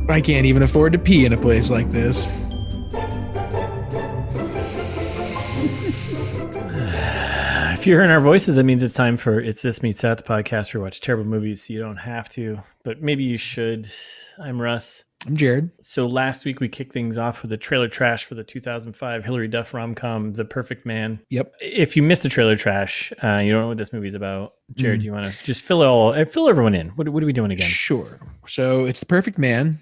I can't even afford to pee in a place like this. If you're hearing our voices, that means it's time for It's This Meets That, the podcast where we watch terrible movies so you don't have to, but maybe you should. I'm Russ. I'm Jared. So last week we kicked things off with the trailer trash for the 2005 Hilary Duff rom-com, The Perfect Man. Yep. If you missed the trailer trash, you don't know what this movie's about. Jared, do you want to just fill everyone in? What are we doing again? Sure. So it's The Perfect Man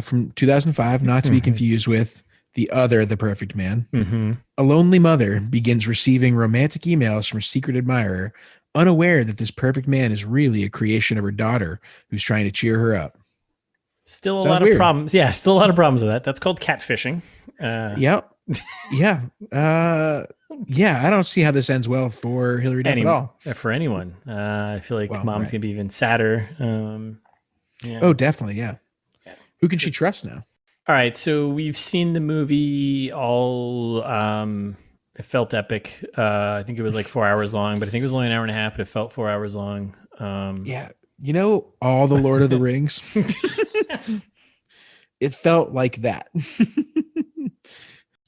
from 2005, not to be confused with The Perfect Man. A lonely mother begins receiving romantic emails from a secret admirer, unaware that this perfect man is really a creation of her daughter who's trying to cheer her up. Still a lot of problems. Yeah, still a lot of problems with that. That's called catfishing. Yep. Yeah. I don't see how this ends well for Hilary Duff at all. For anyone. I feel like mom's going to be even sadder. Yeah. Oh, definitely. Yeah. Who can she trust now? All right. So we've seen the movie all. It felt epic. I think it was like 4 hours long, but I think it was only an hour and a half, but it felt 4 hours long. Yeah. You know, all the Lord of the Rings. It felt like that.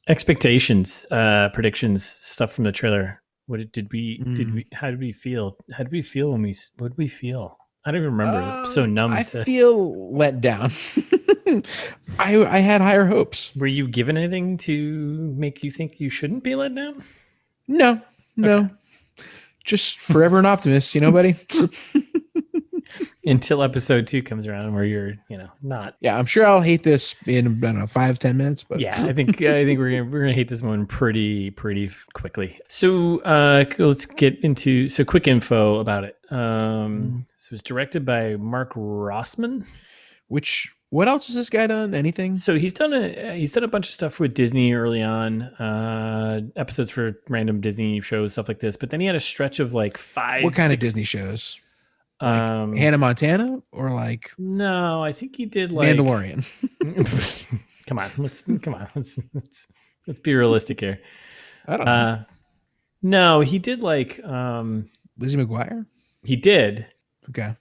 Expectations, predictions, stuff from the trailer. How did we feel when what did we feel? I don't even remember. I'm so numb. I feel let down. I had higher hopes. Were you given anything to make you think you shouldn't be let down? No. Okay. Just forever an optimist, buddy. Until episode 2 comes around where you're, not. Yeah, I'm sure I'll hate this in, I don't know, 5-10 minutes. But yeah, I think we're gonna hate this one pretty quickly. So let's get into quick info about it. So it's directed by Mark Rossman. What else has this guy done? Anything? So he's done a bunch of stuff with Disney early on, episodes for random Disney shows, stuff like this. But then he had a stretch of like 5. What kind of Disney shows? Like Hannah Montana or like? No, I think he did like Mandalorian. Come on, let's be realistic here. I don't know. No, he did like Lizzie McGuire. He did. Okay.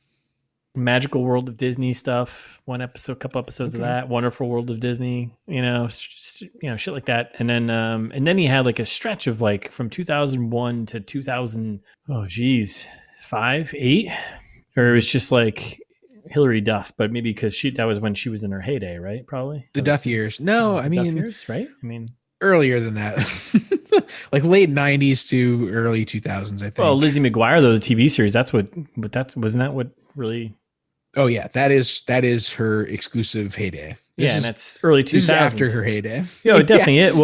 Magical World of Disney stuff. Couple episodes of that. Wonderful World of Disney. Shit like that. And then he had like a stretch of like from 2001 to 2000. Oh, geez, 5, 8. Or it was just like Hilary Duff, but maybe because that was when she was in her heyday, right? Probably the Duff years. No, I mean Duff years, right? I mean earlier than that, like late 90s to early 2000s. I think. Well, Lizzie McGuire though, the TV series. Wasn't that what really? Oh yeah, that is her exclusive heyday. And that's early 2000s. This is after her heyday. Yeah, definitely. It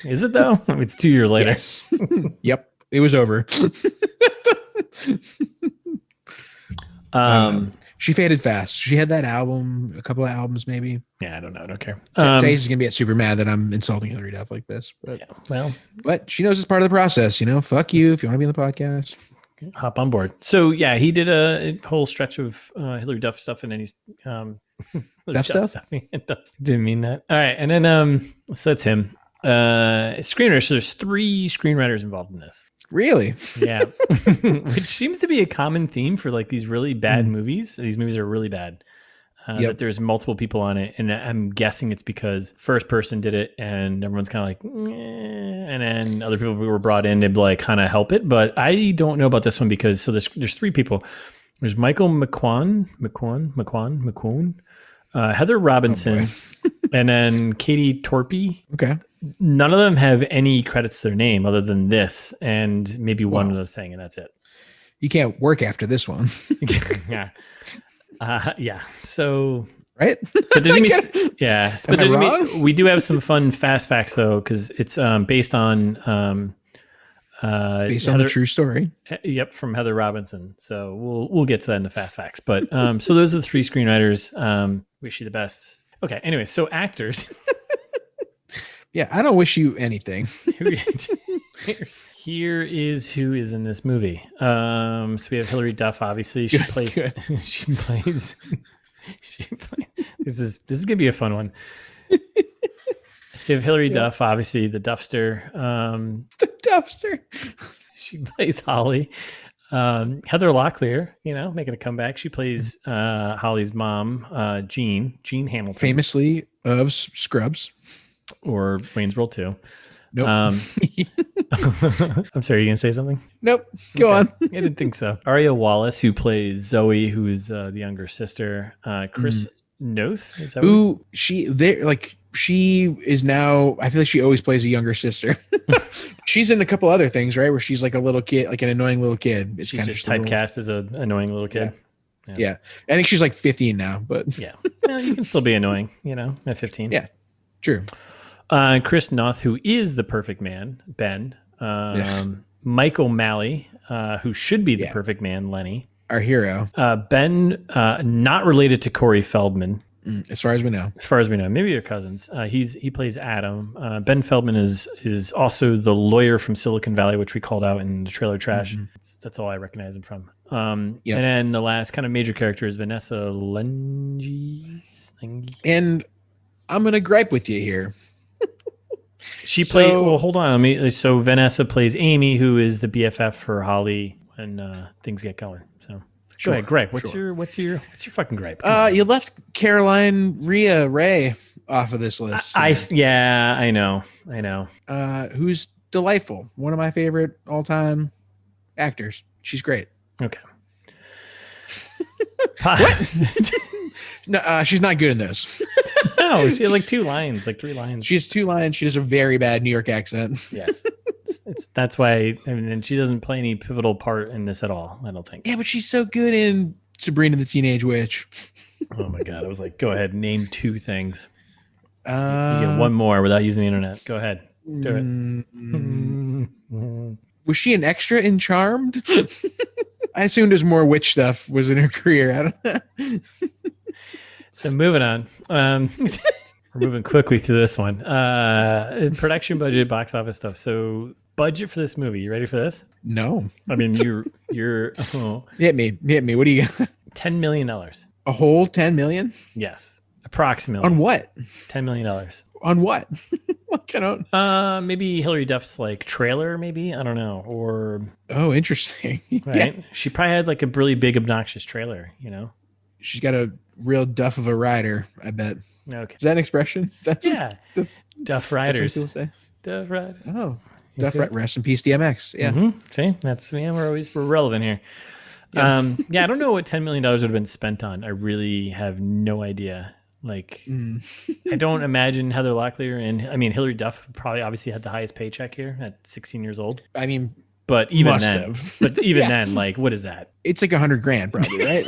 is it though? It's 2 years later. Yes. Yep, it was over. She faded fast. She had that album, a couple of albums, maybe. Yeah, I don't know. I don't care. Taze is gonna get super mad that I'm insulting Hilary Duff like this. But, but she knows it's part of the process. Fuck you if you want to be on the podcast. Hop on board. So yeah, he did a whole stretch of Hilary Duff stuff, and then he's Duff stuff. Didn't mean that. All right, and then so that's him. Screenwriter. So there's 3 screenwriters involved in this. Really? Yeah. Which seems to be a common theme for like these really bad movies. These movies are really bad. That there's multiple people on it. And I'm guessing it's because first person did it and everyone's kind of like, and then other people were brought in to like kind of help it. But I don't know about this one because there's 3 people. There's Michael McQuan, Heather Robinson, and then Katie Torpy. Okay. None of them have any credits to their name other than this and maybe one other thing, and that's it. You can't work after this one. Yeah. Yeah. So, right? But there's we do have some fun fast facts though, because it's based on the true story. Yep, from Heather Robinson. So we'll get to that in the fast facts. But so those are the 3 screenwriters. Wish you the best. Okay. Anyway, so actors. Yeah, I don't wish you anything. Here is who is in this movie. So we have Hilary Duff. Obviously, she plays. This is gonna be a fun one. So you have Hilary Duff, obviously the Duffster. The Duffster. She plays Holly. Heather Locklear, making a comeback. She plays Holly's mom, Jean Hamilton, famously of Scrubs or Wayne's World 2. Nope. I'm sorry, you gonna say something? Nope. Go on. I didn't think so. Aria Wallace, who plays Zoe, who is the younger sister. Chris Noth, is that who she is now. I feel like she always plays a younger sister. She's in a couple other things, right? Where she's like a little kid, like an annoying little kid. She's just typecast as an annoying little kid. Yeah. I think she's like 15 now, but yeah, well, you can still be annoying, at 15. Yeah, true. Chris Noth, who is the perfect man, Ben. Michael Malley, who should be the perfect man, Lenny. Our hero. Ben, not related to Corey Feldman. As far as we know. Maybe they're cousins. He plays Adam. Ben Feldman is also the lawyer from Silicon Valley, which we called out in the trailer trash. That's all I recognize him from. And then the last kind of major character is Vanessa Lenges. And I'm going to gripe with you here. She played. Well, hold on. So Vanessa plays Amy, who is the BFF for Holly when things get going. So go ahead, gripe. What's your fucking gripe? You left Caroline Rhea off of this list. I know. Who's delightful. One of my favorite all-time actors. She's great. Okay. What? No, she's not good in this. No, she had like 2 lines, like 3 lines. She has 2 lines. She has a very bad New York accent. Yes. That's why, and she doesn't play any pivotal part in this at all, I don't think. Yeah, but she's so good in Sabrina the Teenage Witch. Oh my God. I was like, go ahead, name 2 things. You get one more without using the internet. Go ahead. Do it. Was she an extra in Charmed? I assumed there's more witch stuff was in her career. I don't know. So moving on. We're moving quickly through this one. Production budget, box office stuff. So budget for this movie. You ready for this? No. I mean, you're Hit me. What do you got? $10 million. A whole 10 million? Yes. Approximately. On what? $10 million. On what? What kind of? Maybe Hilary Duff's like trailer, maybe. I don't know. Or interesting. Right? Yeah. She probably had like a really big, obnoxious trailer, She's got a real Duff of a rider, I bet. Okay. Is that an expression? Duff Riders. That's what people say. Duff Riders. Oh. Duff Rest in peace, DMX. Yeah. Mm-hmm. See, we're relevant here. Yeah. I don't know what $10 million would have been spent on. I really have no idea. Like, I don't imagine Heather Locklear and Hilary Duff probably obviously had the highest paycheck here at 16 years old. I mean, but even then, like, what is that? It's like $100,000 probably, right?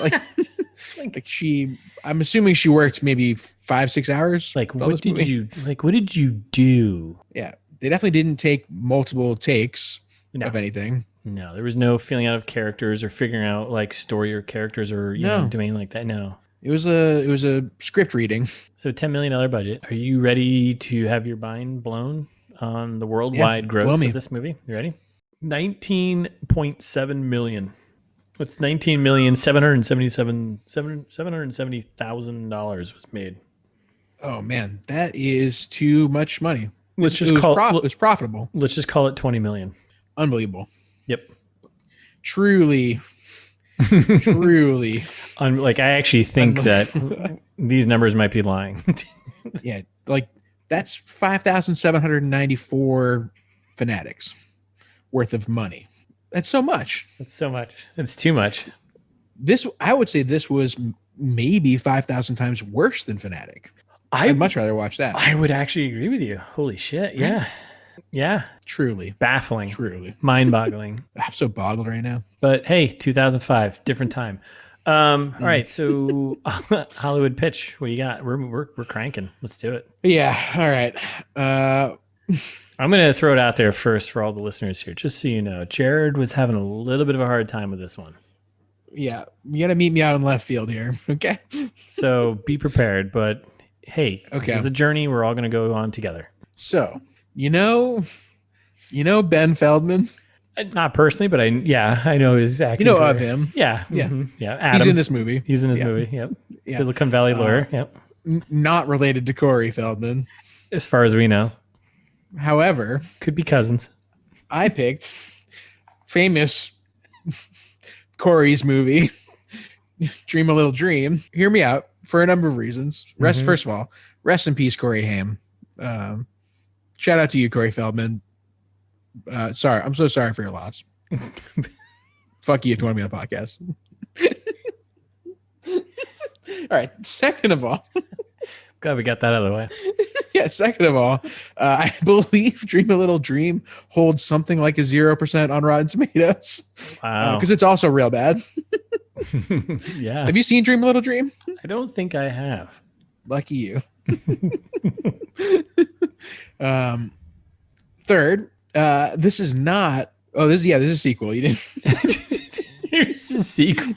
I'm assuming she worked maybe 5-6 hours. Like, what did you do? Yeah. They definitely didn't take multiple takes of anything. No, there was no feeling out of characters or figuring out like story or characters or doing like that. No. It was a script reading. So $10 million budget. Are you ready to have your mind blown on the worldwide gross of this movie? You ready? $19.7 million. What's $770,000 was made. Oh man, that is too much money. It was profitable. Let's just call it $20 million. Unbelievable. Yep. Truly. Like, I actually think that these numbers might be lying. Yeah, like that's 5,794 Fanatics worth of money. That's so much. It's too much. I would say this was maybe 5,000 times worse than Fanatic. I'd much rather watch that. I would actually agree with you. Holy shit. Yeah. Yeah. Truly. Baffling. Truly. Mind-boggling. I'm so boggled right now. But hey, 2005, different time. All right, so Hollywood pitch. What do you got? We're cranking. Let's do it. Yeah. All right. I'm going to throw it out there first for all the listeners here, just so you know. Jared was having a little bit of a hard time with this one. Yeah. You got to meet me out in left field here. Okay. So be prepared. But hey, okay. This is a journey we're all going to go on together. So, you know Ben Feldman? Not personally, but I know his acting. You know of him. Yeah. Yeah. Mm-hmm. Yeah. Adam. He's in this movie. Yep. Yeah. Silicon Valley lawyer. Yep. Not related to Corey Feldman. As far as we know. However. Could be cousins. I picked famous Corey's movie, Dream a Little Dream. Hear me out for a number of reasons. First of all, rest in peace, Corey Haim. Shout out to you, Corey Feldman. Sorry, I'm so sorry for your loss. Fuck you if you want to be on the podcast. All right. Second of all, glad we got that out of the way. Yeah. Second of all, I believe Dream a Little Dream holds something like a 0% on Rotten Tomatoes. Wow. Because it's also real bad. Yeah. Have you seen Dream a Little Dream? I don't think I have. Lucky you. Third, this is not. Oh, this is a sequel. You didn't. There's a sequel.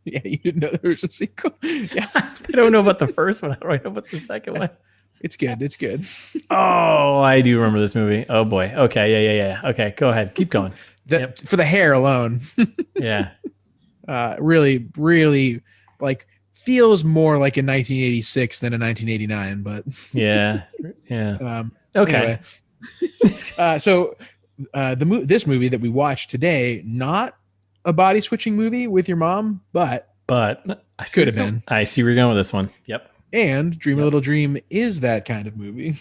Yeah, you didn't know there was a sequel. Yeah. I don't know about the first one. How do I know about the second one? It's good. It's good. Oh, I do remember this movie. Oh boy. Okay. Yeah. Okay, go ahead. Keep going. For the hair alone. Yeah. Really, really like feels more like a 1986 than a 1989, but yeah. Okay. Anyway. So this movie that we watched today, not a body switching movie with your mom, but I could have been. I see where you're going with this one. Yep. And Dream a Little Dream is that kind of movie.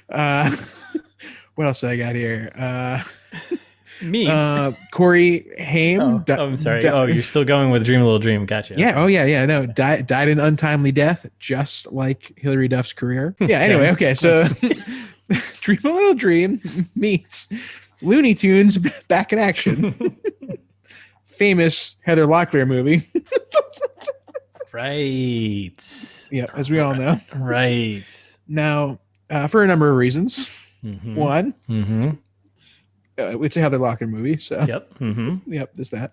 What else did I got here? Meats. Corey Haim. I'm sorry. You're still going with Dream a Little Dream. Gotcha. Yeah. Oh, yeah. No, died an untimely death, just like Hilary Duff's career. Yeah. Anyway. Okay. So Dream a Little Dream meets Looney Tunes back in action. Famous Heather Locklear movie. Right. Yeah. As we all know. Right. Now, for a number of reasons. Mm-hmm. One. Mm-hmm. It's a Heather Locklear movie, so yep, yep, there's that.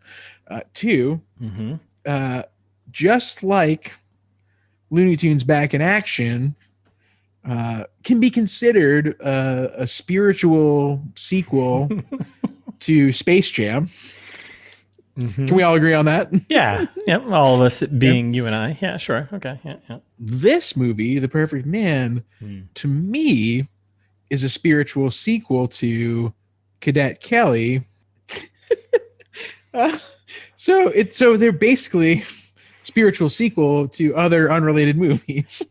Two, just like Looney Tunes Back in Action, can be considered a spiritual sequel to Space Jam. Mm-hmm. Can we all agree on that? Yeah, yep. All of us being you and I. Yeah, sure. Okay. Yeah. This movie, The Perfect Man, to me, is a spiritual sequel to Cadet Kelly. So they're basically spiritual sequel to other unrelated movies.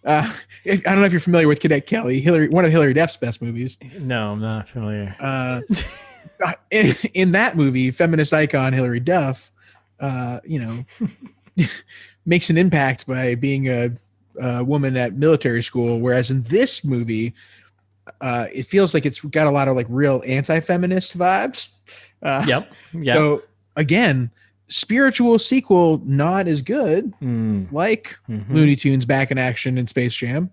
I don't know if you're familiar with Cadet Kelly, one of Hilary Duff's best movies. No, I'm not familiar. In that movie, feminist icon Hilary Duff, makes an impact by being a woman at military school, whereas in this movie, it feels like it's got a lot of like real anti-feminist vibes. Yep. So again, spiritual sequel, not as good, like Looney Tunes Back in Action and Space Jam.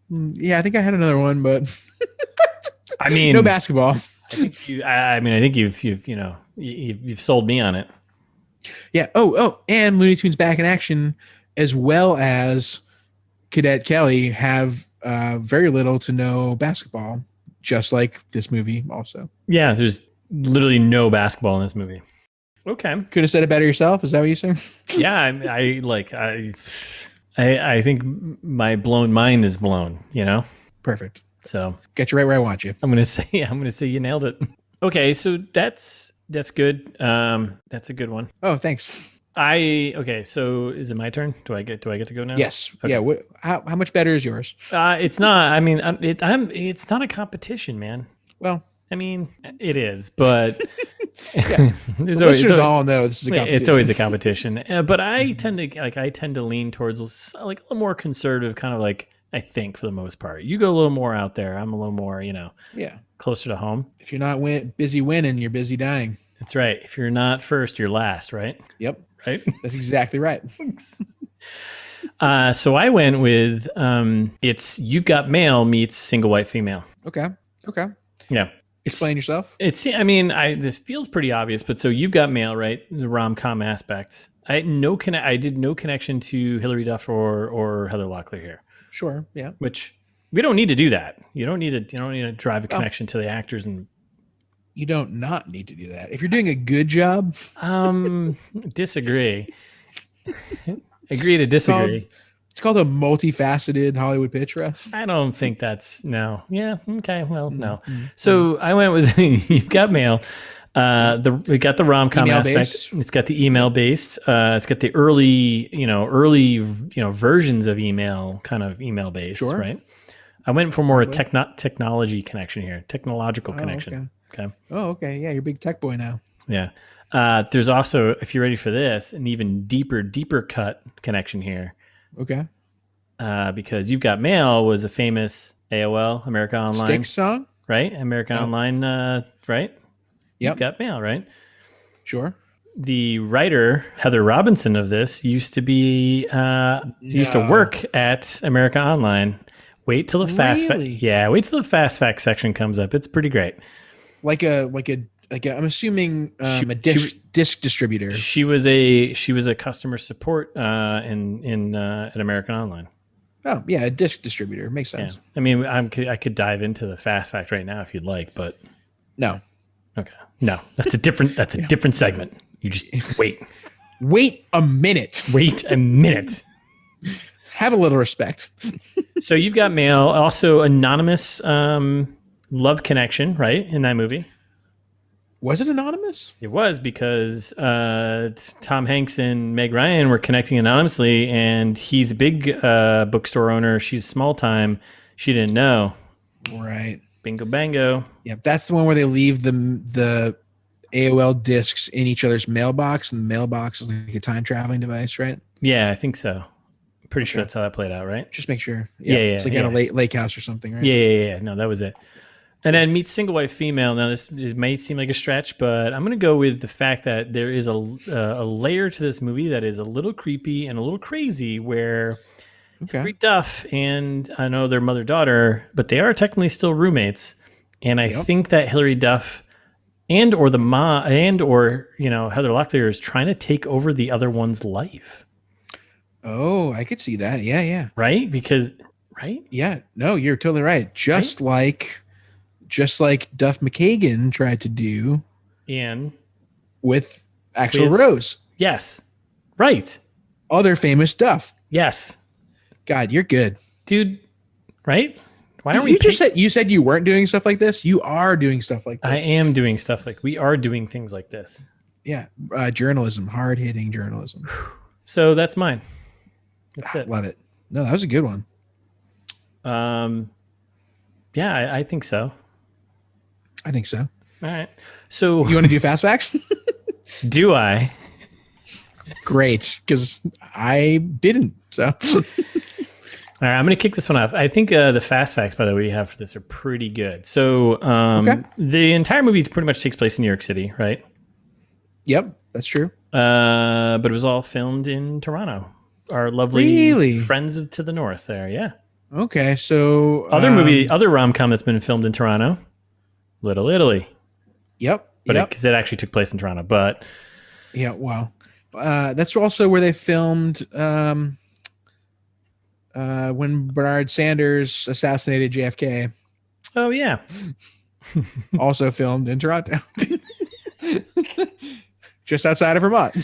Yeah, I think I had another one, but I mean, no basketball. I think you've sold me on it. Yeah. Oh, and Looney Tunes Back in Action, as well as Cadet Kelly, have very little to no basketball, just like this movie also. Yeah, there's literally no basketball in this movie. Okay. Could have said it better yourself. Is that what you're saying? Yeah, I think my blown mind is blown, Perfect. So get you right where I want you. I'm gonna say you nailed it. Okay, so that's good. That's a good one. Oh, thanks. So is it my turn? Do I get to go now? Yes. Okay. Yeah. How much better is yours? It's not. I mean, it's not a competition, man. Well, I mean, it is, but listeners all know this is a competition. It's always a competition. But I tend to lean towards like a little more conservative, kind of like, I think for the most part. You go a little more out there. I'm a little more, closer to home. If you're not busy winning, you're busy dying. That's right. If you're not first, you're last, right? Yep. Right? That's exactly right. So I went with it's You've Got Mail meets Single White Female. Okay. Yeah. Explain yourself. This feels pretty obvious, but so You've Got Mail, right? The rom-com aspect. I did no connection to Hilary Duff or Heather Locklear here. Sure. Yeah. Which we don't need to do that. You don't need to drive a connection to the actors, and you don't not need to do that. If you're doing a good job. Disagree. Agree to disagree. It's called a multifaceted Hollywood pitch, Russ. I don't think that's no. Yeah. Okay. Well, no. So I went with You've Got Mail. We got the rom-com aspect. Based. It's got the email based. It's got the early versions of email, kind of email based, Sure. right? I went for more a technology connection here, technological connection. Okay. Oh, okay. Yeah, you're a big tech boy now. Yeah. There's also, if you're ready for this, an even deeper cut connection here. Okay. Because You've Got Mail was a famous AOL, America Online. Styx song? Right? America Online, right? Yep. You've Got Mail, right? Sure. The writer, Heather Robinson of this, used to work at America Online. Wait till the fast fact section comes up. It's pretty great. Like a I'm assuming a disc distributor. She was a customer support at American Online. Oh yeah, a disc distributor makes sense. Yeah. I mean, I could dive into the fast fact right now if you'd like, but no. Okay, no, that's a different segment. You just wait. Wait a minute. Wait a minute. Have a little respect. So You've Got Mail, also anonymous love connection, right, in that movie. Was it anonymous? It was, because Tom Hanks and Meg Ryan were connecting anonymously, and he's a big bookstore owner. She's small time. She didn't know. Right. Bingo bango. Yeah, that's the one where they leave the AOL discs in each other's mailbox, and the mailbox is like a time traveling device, right? Yeah, I think so. Pretty sure that's how that played out, right? Just make sure. Yeah. It's like at a lake house or something, right? Yeah. No, that was it. And then Meet Single Wife Female. Now, this may seem like a stretch, but I'm going to go with the fact that there is a layer to this movie that is a little creepy and a little crazy, where Hilary Duff and I know they're mother-daughter, but they are technically still roommates. And I think that Hilary Duff or Heather Locklear is trying to take over the other one's life. Oh, I could see that. Yeah. Right? Because, right? Yeah. No, you're totally right. Just like Duff McKagan tried to do with Axl Rose. Yes. Right. Other famous Duff. Yes. God, you're good. Dude, right? Why aren't you said you weren't doing stuff like this? You are doing stuff like this. I am doing stuff we are doing things like this. Yeah. Journalism, hard-hitting journalism. So that's mine. That's it. Love it. No, that was a good one. Yeah, I think so. I think so. All right. So you want to do fast facts? Do I? Great, because I didn't. So, all right, I'm going to kick this one off. I think the fast facts, by the way, we have for this are pretty good. So, the entire movie pretty much takes place in New York City, right? Yep, that's true. But it was all filmed in Toronto. Our lovely friends to the north there. Yeah. Okay, so other rom-com that's been filmed in Toronto, Little Italy. Yep. But because it actually took place in Toronto, but yeah, well, that's also where they filmed when Bernard Sanders assassinated JFK. Oh yeah. Also filmed in Toronto. Just outside of Vermont.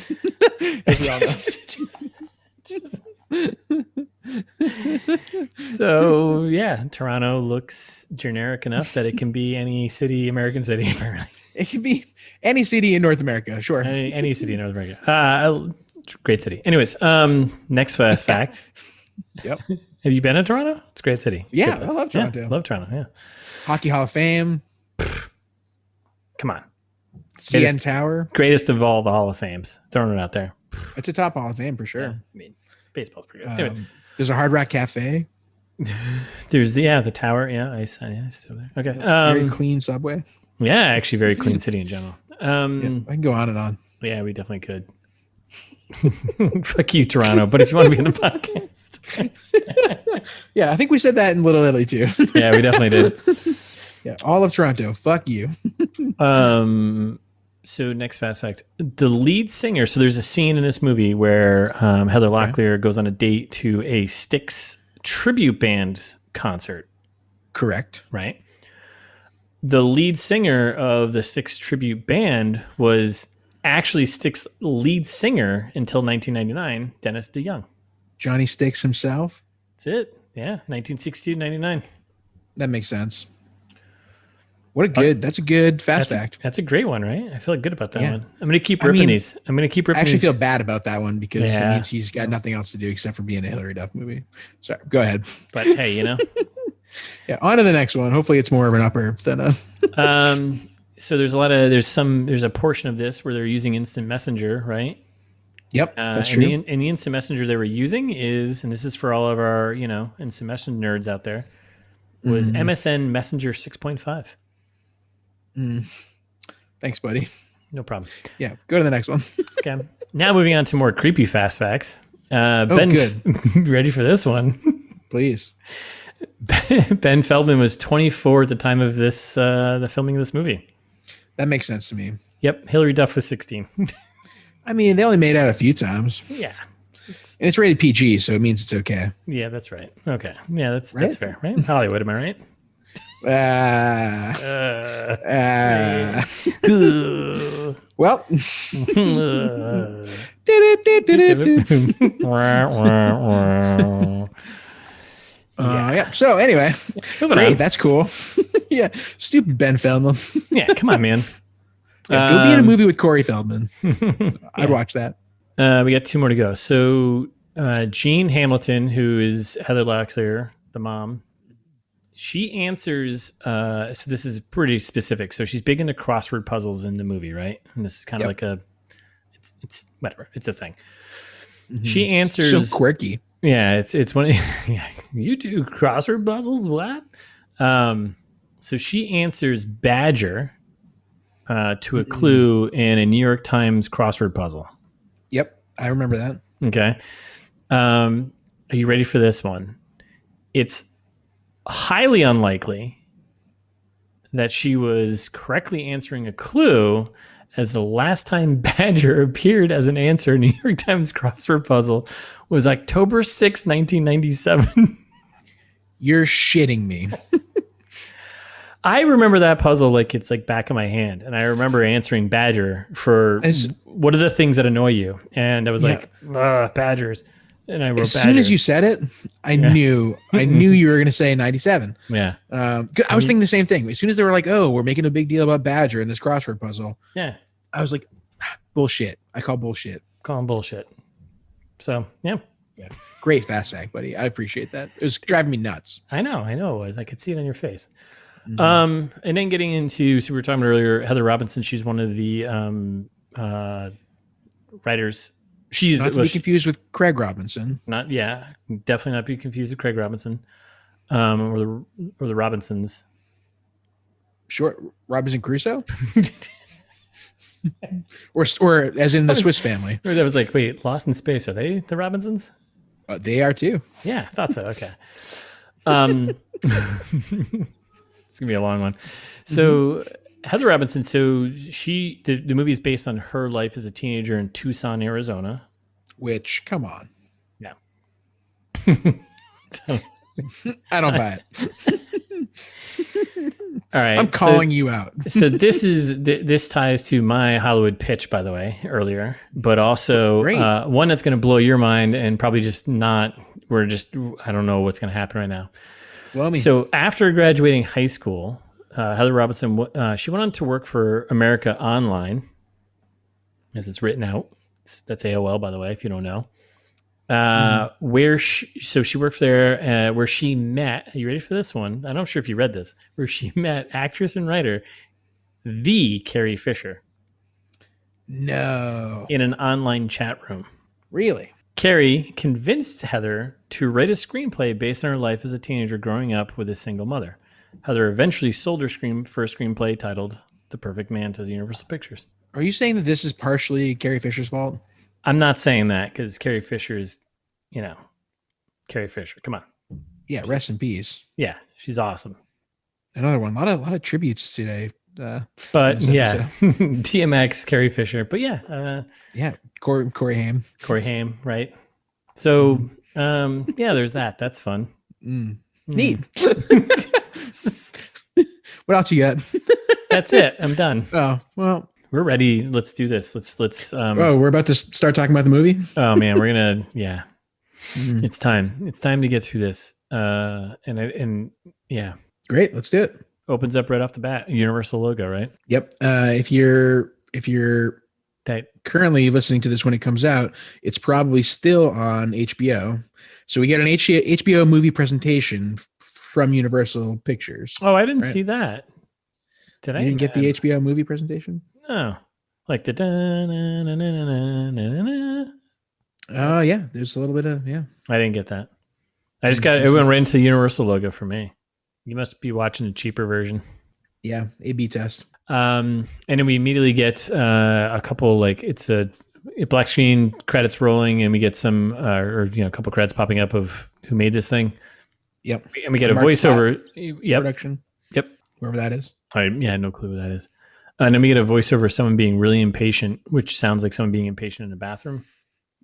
So yeah, Toronto looks generic enough that it can be any city, American city, apparently. It can be any city in North America, sure. Any city in North America. Great city. Anyways, next fast fact. Yep. Have you been to Toronto? It's a great city. Yeah, I love Toronto. Yeah, love Toronto, yeah. Hockey Hall of Fame. Come on. CN Tower. Greatest of all the Hall of Fames. Throwing it out there. It's a top Hall of Fame for sure. Yeah, I mean, baseball's pretty good. Anyway. There's a Hard Rock Cafe. There's the tower. Yeah, I still there. Okay. Very clean subway. Yeah, actually very clean city in general. I can go on and on. Yeah, we definitely could. Fuck you, Toronto. But if you want to be in the podcast. Yeah, I think we said that in Little Italy too. Yeah, we definitely did. Yeah, all of Toronto. Fuck you. So next fast fact. The lead singer, so there's a scene in this movie where Heather Locklear goes on a date to a Styx tribute band concert. Correct. Right? The lead singer of the Styx tribute band was actually Styx lead singer until 1999, Dennis DeYoung. Johnny Sticks himself. That's it. Yeah, 1962, 99. That makes sense. That's a good fact. That's a great one, right? I feel good about that one. I'm going to keep ripping these. I actually feel bad about that one because it means he's got nothing else to do except for being a Hilary Duff movie. Sorry, go ahead. But hey, you know. Yeah, on to the next one. Hopefully it's more of an upper than a... So there's a portion of this where they're using instant messenger, right? Yep, that's true. And the instant messenger they were using is, and this is for all of our, instant messenger nerds out there, was MSN Messenger 6.5. Thanks, buddy. No problem. Yeah, go to the next one. Okay. Now moving on to more creepy fast facts. Ben, good. Ready for this one? Please. Ben Feldman was 24 at the time of this, the filming of this movie. That makes sense to me. Yep. Hilary Duff was 16. I mean, they only made out a few times. Yeah. And it's rated PG, so it means it's okay. Yeah, that's right. Okay. Yeah, that's fair, right? Hollywood, am I right? Well. Yeah. So anyway, great. That's cool. Yeah. Stupid Ben Feldman. Yeah. Come on, man. Yeah, go be in a movie with Corey Feldman. I'd watch that. We got two more to go. So Jean Hamilton, who is Heather Locklear, the mom, she answers. So this is pretty specific. So she's big into crossword puzzles in the movie, right? And this is kind of like it's whatever. It's a thing. Mm-hmm. She answers. So quirky. Yeah, it's one. Yeah, you do crossword puzzles? What? So she answers Badger to a clue in a New York Times crossword puzzle. Yep, I remember that. Okay. Are you ready for this one? It's highly unlikely that she was correctly answering a clue, as the last time Badger appeared as an answer in a New York Times crossword puzzle was October 6, 1997. You're shitting me. I remember that puzzle like it's like back of my hand. And I remember answering Badger for what are the things that annoy you? And I was like, Badgers. And I wrote as Badger. Soon as you said it, I knew you were going to say 97. Yeah. I was thinking the same thing. As soon as they were like, oh, we're making a big deal about Badger in this crossword puzzle. Yeah. I was like, bullshit. I call bullshit. Call him bullshit. So, yeah. Great fast fact, buddy. I appreciate that. It was driving me nuts. I know it was. I could see it on your face. Mm-hmm. And then getting into, so we were talking about earlier, Heather Robinson, she's one of the writers. She's not to be confused with Craig Robinson. Definitely not be confused with Craig Robinson, or the Robinsons. Short Robinson Crusoe, or as in the Swiss Family. That was like, wait, Lost in Space? Are they the Robinsons? They are too. Yeah, I thought so. Okay. It's gonna be a long one. So Heather Robinson. So the movie is based on her life as a teenager in Tucson, Arizona. Which, come on. Yeah. I don't buy it. All right. I'm calling you out. So this ties to my Hollywood pitch, by the way, earlier, but also one that's going to blow your mind and probably just not. I don't know what's going to happen right now. Blow me. So after graduating high school, Heather Robinson, she went on to work for America Online, as it's written out. That's AOL, by the way, if you don't know. Where she worked there, where she met. Are you ready for this one? I'm not sure if you read this. Where she met actress and writer, the Carrie Fisher. No. In an online chat room. Really? Carrie convinced Heather to write a screenplay based on her life as a teenager growing up with a single mother. Heather eventually sold her first screenplay titled The Perfect Man to Universal Pictures. Are you saying that this is partially Carrie Fisher's fault? I'm not saying that because Carrie Fisher is, Carrie Fisher. Come on. Yeah, rest in peace. Yeah, she's awesome. Another one. A lot of tributes today. But yeah, DMX, Carrie Fisher. But yeah. Corey Haim. Corey Haim, right? So, there's that. That's fun. Neat. What else you got? That's it. I'm done. Oh, well. We're ready. Let's do this. Let's. We're about to start talking about the movie? Oh, man. We're going to, yeah. It's time. It's time to get through this. And yeah. Great. Let's do it. Opens up right off the bat. Universal logo, right? Yep. If you're currently listening to this when it comes out, it's probably still on HBO. So we get an HBO movie presentation from Universal Pictures. Oh, I didn't see that. Did I? You didn't get the HBO movie presentation? No. Like the Oh, yeah. There's a little bit of, yeah. I didn't get that. I just got it. Went right into the Universal logo for me. You must be watching a cheaper version. Yeah, A/B test. And then we immediately get a couple, like it's a black screen, credits rolling, and we get some, a couple credits popping up of who made this thing. Yep. And we get a voiceover. Yep. Production. Yep. Whoever that is. I had no clue who that is. And then we get a voiceover of someone being really impatient, which sounds like someone being impatient in a bathroom.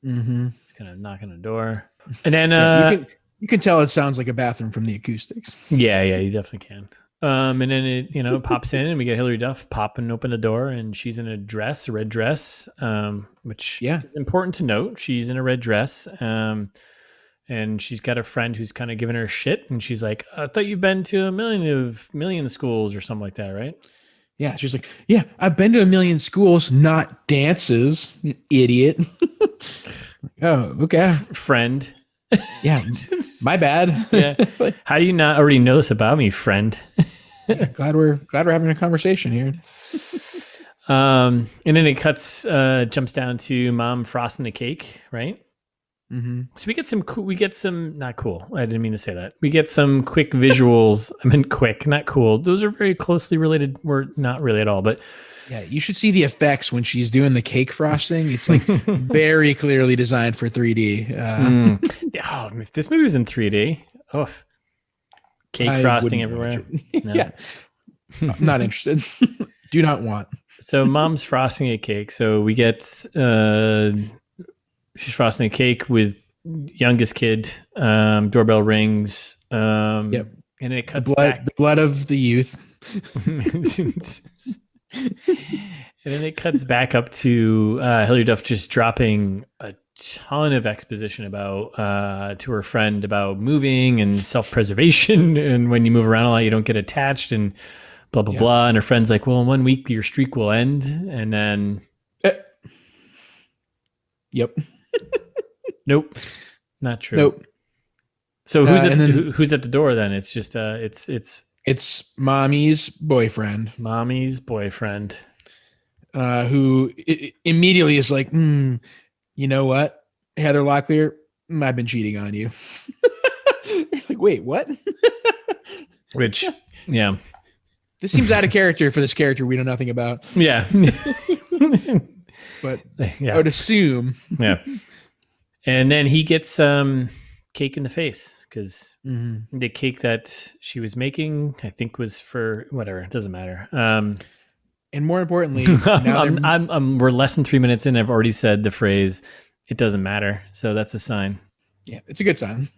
Mm-hmm. It's kind of knocking on a door. And then you can tell it sounds like a bathroom from the acoustics. Yeah, you definitely can. And then it pops in, and we get Hilary Duff popping open the door, and she's in a red dress, which is important to note. She's in a red dress, and she's got a friend who's kind of giving her shit, and she's like, "I thought you've been to a million schools or something like that, right?" Yeah, she's like, "Yeah, I've been to a million schools, not dances, you idiot." Oh, okay, friend. Yeah, my bad. Yeah. How do you not already know this about me, friend? Yeah, glad we're having a conversation here. And then it jumps down to mom frosting the cake, right? Mm-hmm. So we get some not cool. I didn't mean to say that. We get some quick visuals. I meant quick, not cool. Those are very closely related. We're not really at all, but yeah, you should see the effects when she's doing the cake frosting. It's like very clearly designed for 3D. If this movie was in 3D, cake frosting everywhere. No. Yeah, I'm not interested. Do not want. So mom's frosting a cake. So we get she's frosting a cake with youngest kid. Doorbell rings. Yep. And it cuts back. The blood of the youth. And then it cuts back up to Hilary Duff just dropping a ton of exposition about to her friend about moving and self-preservation, and when you move around a lot you don't get attached and blah blah blah. And her friend's like, well, in 1 week your streak will end. And then yep. Nope, not true. Nope. So who's at the door then? It's just it's mommy's boyfriend. Mommy's boyfriend. Who immediately is like, you know what, Heather Locklear, I've been cheating on you. Like, wait, what? Which, yeah. This seems out of character for this character we know nothing about. Yeah. But I would assume. Yeah. And then he gets cake in the face because the cake that she was making, I think, was for whatever. It doesn't matter. And more importantly, now we're less than 3 minutes in. I've already said the phrase, "It doesn't matter." So that's a sign. Yeah, it's a good sign.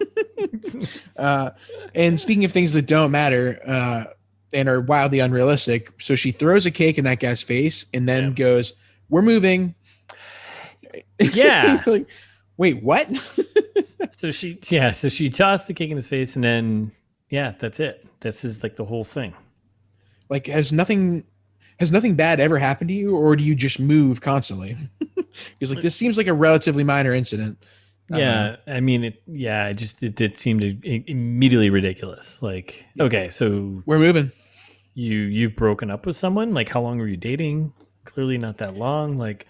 And speaking of things that don't matter and are wildly unrealistic, so she throws a cake in that guy's face and then goes, "We're moving." Yeah. Like, wait, what? So she tossed the cake in his face, and then that's it. This is like the whole thing. Like, has nothing bad ever happened to you, or do you just move constantly? Because like this seems like a relatively minor incident. Yeah, I mean, it did seem to immediately ridiculous. Like, okay, so we're moving. You've broken up with someone. Like, how long were you dating? Clearly not that long. Like,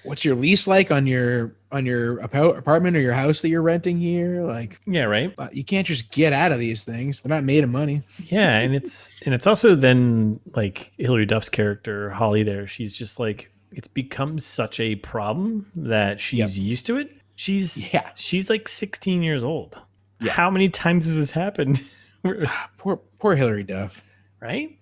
what's your lease like on your apartment or your house that you're renting here? Like, yeah, right. You can't just get out of these things. They're not made of money. Yeah, and it's also then like Hilary Duff's character Holly. There, she's just like, it's become such a problem that she's used to it. She's like 16 years old. Yeah. How many times has this happened? Poor Hilary Duff. Right.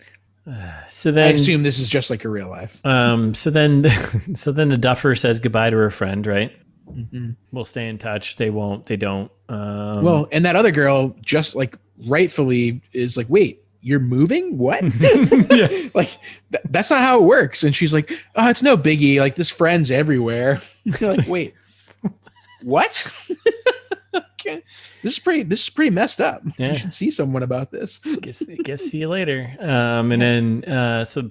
So then I assume this is just like her real life. So then the Duffer says goodbye to her friend, right? Mm-hmm. We'll stay in touch. They won't. They don't. Well, and that other girl just like rightfully is like, wait, you're moving? What? Like that's not how it works. And she's like, oh, it's no biggie. Like this friend's everywhere. You're like, wait, what? This is pretty messed up. Yeah. You should see someone about this. Guess see you later. And then so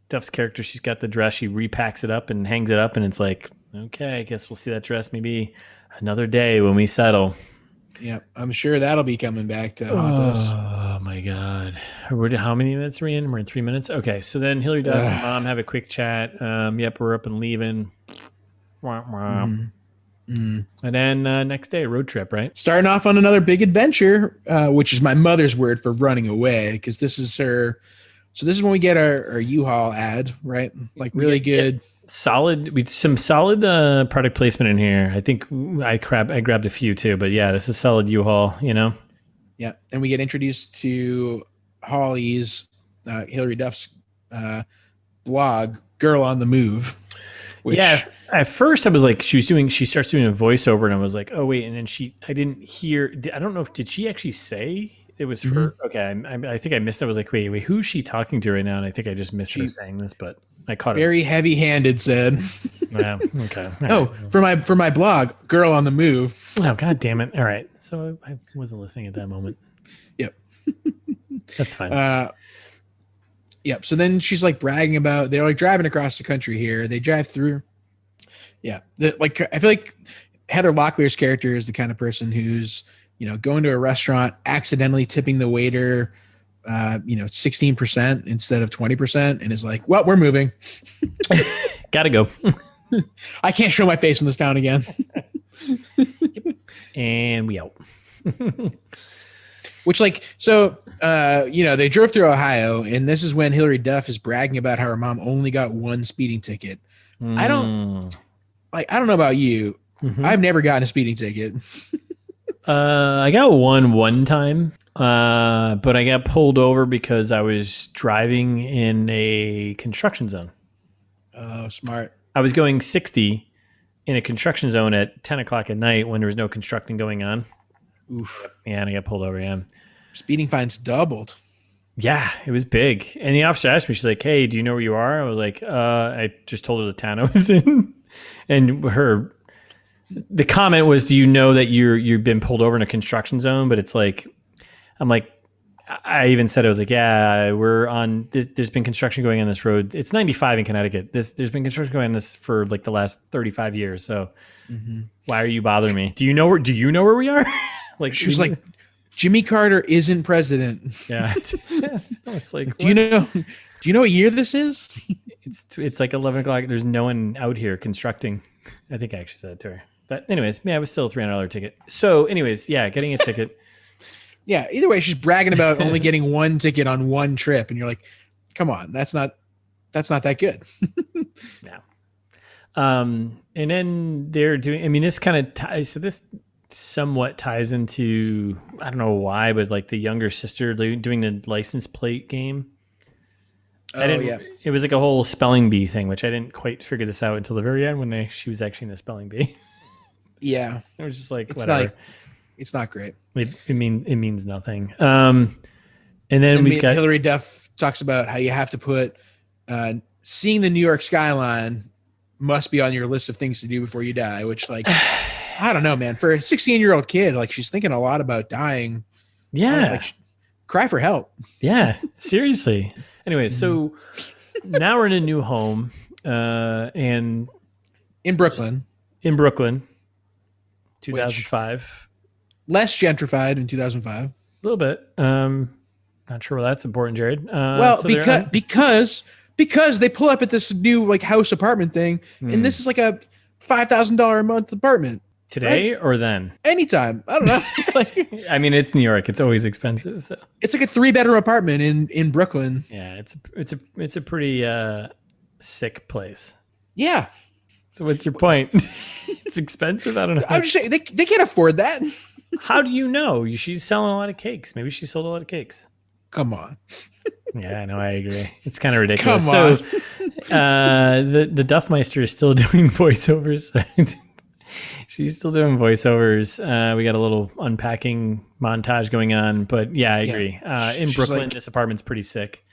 Duff's character, she's got the dress, she repacks it up and hangs it up, and it's like, okay, I guess we'll see that dress maybe another day when we settle. Yeah, I'm sure that'll be coming back to haunt us. Oh my God. How many minutes are we in? We're in 3 minutes. Okay, so then Hilary Duff and Mom have a quick chat. Yep, we're up and leaving. Wah, wah. And then next day, road trip, right? Starting off on another big adventure, which is my mother's word for running away, because this is her. So this is when we get our U-Haul ad, right? Like really good. Solid. Some solid product placement in here. I think I grabbed a few too, but yeah, this is solid U-Haul, you know? Yeah. And we get introduced to Holly's, Hilary Duff's blog, Girl on the Move. Which, yeah. At first I was like, she starts doing a voiceover, and I was like, oh wait. And then I didn't hear, I don't know did she actually say it was for, okay. I think I missed it. I was like, wait, who's she talking to right now? And I think I just missed her saying this, but I caught it. Very heavy handed said. Yeah. Okay. Oh, right. For my blog, Girl on the Move. Oh, God damn it. All right. So I wasn't listening at that moment. Yep. That's fine. Yep. So then she's like bragging about, they're like driving across the country here. They drive through. Yeah. I feel like Heather Locklear's character is the kind of person who's, going to a restaurant, accidentally tipping the waiter, 16% instead of 20%, and is like, well, we're moving. Gotta go. I can't show my face in this town again. And we out. Which they drove through Ohio, and this is when Hilary Duff is bragging about how her mom only got one speeding ticket. I don't know about you. I've never gotten a speeding ticket. I got one time, but I got pulled over because I was driving in a construction zone. Oh, smart. I was going 60 in a construction zone at 10 o'clock at night when there was no constructing going on. Oof. Yeah, and I got pulled over, yeah. Speeding fines doubled. Yeah, it was big. And the officer asked me, she's like, hey, do you know where you are? I was like, I just told her the town I was in. And the comment was, do you know that you've been pulled over in a construction zone? But it's like, I even said, I was like, yeah, we're on, there's been construction going on this road. It's 95 in Connecticut. There's been construction going on this for like the last 35 years. So why are you bothering me? Do you know where we are? Like, she was like, Jimmy Carter isn't president. Yeah. It's like, do you know what year this is? It's like 11 o'clock. There's no one out here constructing. I think I actually said it to her. But anyways, yeah, it was still a $300 ticket. So anyways, yeah, getting a ticket. Yeah, either way, she's bragging about only getting one ticket on one trip. And you're like, come on, that's not that good. No. And then they're doing, this kind of ties, so this somewhat ties into, I don't know why, but like the younger sister doing the license plate game. Yeah. It was like a whole spelling bee thing, which I didn't quite figure this out until the very end when she was actually in a spelling bee. Yeah. It was just like, whatever. It's not great. It means nothing. And then we've got Hilary Duff talks about how you have to put seeing the New York skyline must be on your list of things to do before you die, which like, I don't know, man, for a 16-year-old kid, like she's thinking a lot about dying. Yeah. Cry for help. Yeah. Seriously. Anyway, so now we're in a new home, and in Brooklyn, 2005. Less gentrified in 2005. A little bit. Not sure why that's important, Jared. Because they pull up at this new like house apartment thing, and this is like a $5,000 a month apartment. Today or then? Anytime. I don't know. It's New York. It's always expensive. So it's like a 3-bedroom apartment in Brooklyn. Yeah, it's a pretty sick place. Yeah. So what's your point? It's expensive. I don't know. I'm just saying they can't afford that. How do you know? She's selling a lot of cakes. Maybe she sold a lot of cakes. Come on. Yeah, I know. I agree. It's kind of ridiculous. Come on. So the Duffmeister is still doing voiceovers. She's still doing voiceovers. We got a little unpacking montage going on, but yeah, I agree. In Brooklyn, this apartment's pretty sick.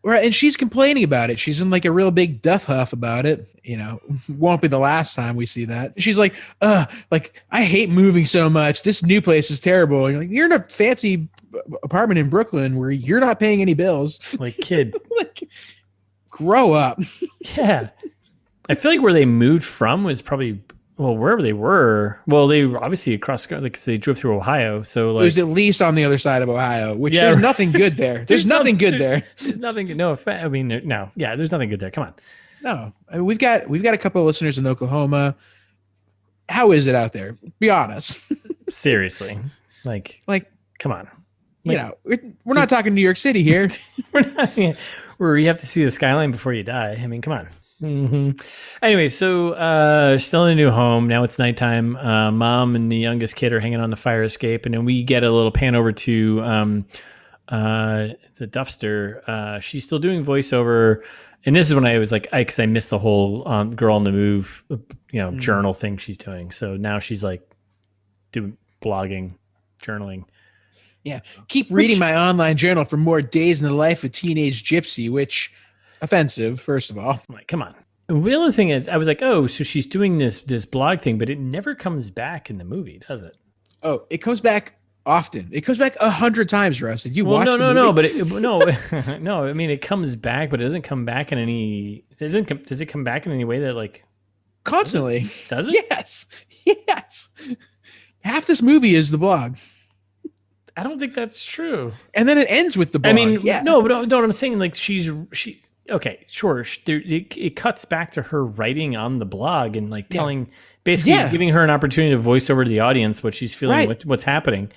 Right, and she's complaining about it. She's in like a real big duff huff about it. Won't be the last time we see that. She's like, like I hate moving so much. This new place is terrible. And you're in a fancy apartment in Brooklyn where you're not paying any bills. Like, kid, like, grow up. Yeah, I feel like where they moved from was probably wherever they were. Well, they were obviously across, like they drove through Ohio, so like it was at least on the other side of Ohio, which there's nothing good there. There's nothing good there. There's nothing good. No, I mean, no, yeah, there's nothing good there. Come on. No, I mean, we've got a couple of listeners in Oklahoma. How is it out there? Be honest. Seriously, like, come on. Like, we're not talking New York City here. We're not. Where you have to see the skyline before you die. I mean, come on. Mm-hmm. Anyway, so still in a new home. Now it's nighttime. Mom and the youngest kid are hanging on the fire escape, and then we get a little pan over to the Duffster. She's still doing voiceover, and this is when I was like, because I missed the whole Girl on the Move, journal thing she's doing. So now she's like doing blogging, journaling. Yeah, keep reading my online journal for more days in the life of teenage gypsy, which offensive, first of all. Like, come on. The other thing is, I was like, oh, so she's doing this blog thing, but it never comes back in the movie, does it? Oh, it comes back often. It comes back 100 times, Russ. Did you watch the movie? No, but no. I mean, it comes back, but it doesn't come back in any. Does it come back in any way that like constantly? Does it? Yes. Half this movie is the blog. I don't think that's true. And then it ends with the blog. I mean, no, but what I'm saying, like she. Okay, sure. It cuts back to her writing on the blog and like telling, basically giving her an opportunity to voice over to the audience what she's feeling, what's happening.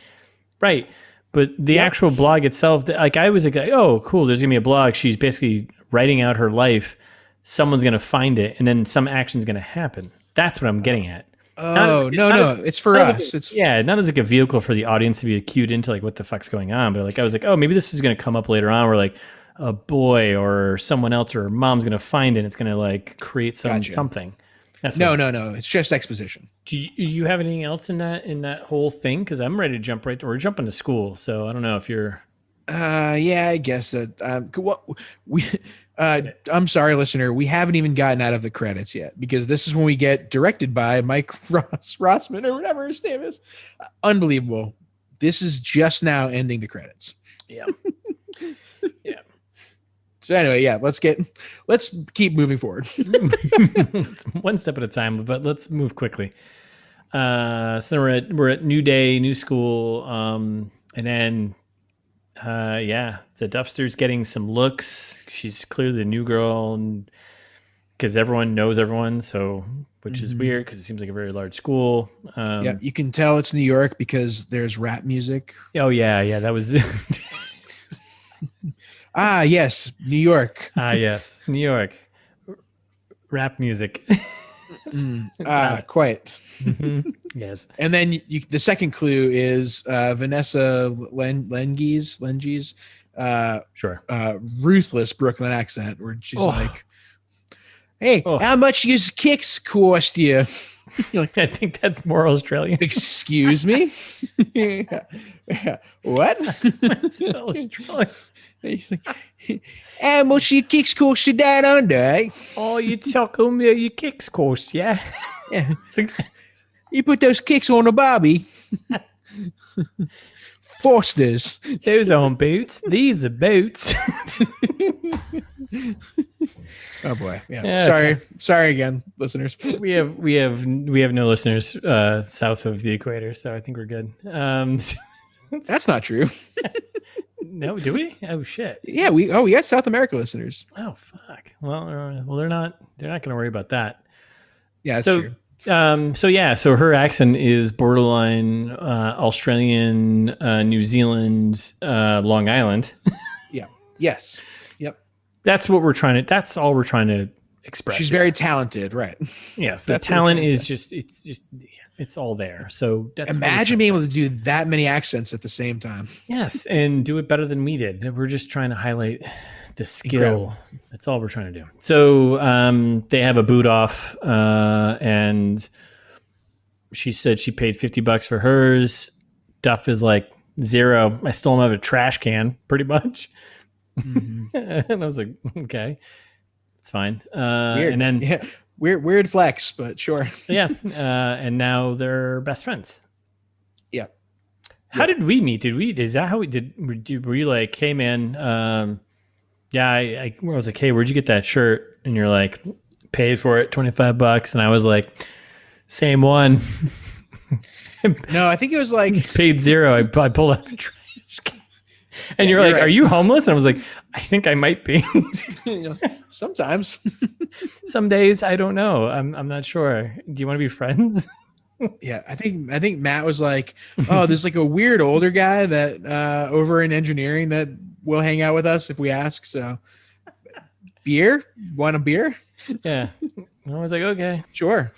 Right. But the actual blog itself, like I was like, oh, cool. There's going to be a blog. She's basically writing out her life. Someone's going to find it and then some action's going to happen. That's what I'm getting at. Oh, no. It's for us. It's not as like a vehicle for the audience to be cued into like what the fuck's going on. But like, I was like, oh, maybe this is going to come up later on where like, a boy or someone else or mom's gonna find it and it's gonna like create something. That's no. It's just exposition. Do you have anything else in that whole thing? Because I'm ready to jump we're jumping to school, so I don't know if you're. Yeah, I guess that. I'm sorry, listener. We haven't even gotten out of the credits yet because this is when we get directed by Mike Rossman or whatever his name is. Unbelievable. This is just now ending the credits. Yeah. So anyway, let's keep moving forward. One step at a time, but let's move quickly. So we're at new day, new school, and then the Duffster's getting some looks. She's clearly the new girl, because everyone knows everyone. So which is weird because it seems like a very large school. You can tell it's New York because there's rap music. Oh yeah, that was. Yes, New York. Yes, New York. Rap music. Quite. Mm-hmm. Yes. And then the second clue is Vanessa Lengy's ruthless Brooklyn accent, where she's like, "Hey, how much does kicks cost you?" Like, I think that's more Australian. Excuse me? What? That's Australian. How much your kicks cost you down under? Oh, you talking about your kicks cost, yeah? Yeah. You put those kicks on a barbie. Foster's. Those aren't boots. These are boots. Oh boy. Yeah. Sorry again, listeners. We have no listeners south of the equator, so I think we're good. That's not true. No, do we? Oh shit. Yeah, we got South America listeners. Oh fuck. Well, they're not going to worry about that. Yeah, that's true. So her accent is borderline Australian, New Zealand, Long Island. Yeah. Yes. Yep. That's all we're trying to express. She's very talented, right? Yes, the talent is it's all there. So imagine being able to do that many accents at the same time. Yes, and do it better than we did. We're just trying to highlight the skill. Incredible. That's all we're trying to do. So they have a boot off, and she said she paid $50 for hers. Duff is like, $0. I stole him out of a trash can, pretty much. And I was like, okay, it's fine. Weird. And then yeah, weird flex, but sure. yeah, and now they're best friends. Yeah. How did we meet? Is that how we did? Were you like, hey man, yeah, I was like, hey, where'd you get that shirt? And you're like, paid for it, $25. And I was like, same one. No, I think it was like paid $0. I pulled out a trash can. And you're like, right. Are you homeless? And I was like, I think I might be. Sometimes. Some days, I don't know. I'm not sure. Do you want to be friends? Yeah, I think Matt was like, oh, there's like a weird older guy that over in engineering that will hang out with us if we ask. So beer? Want a beer? Yeah. I was like, okay. Sure.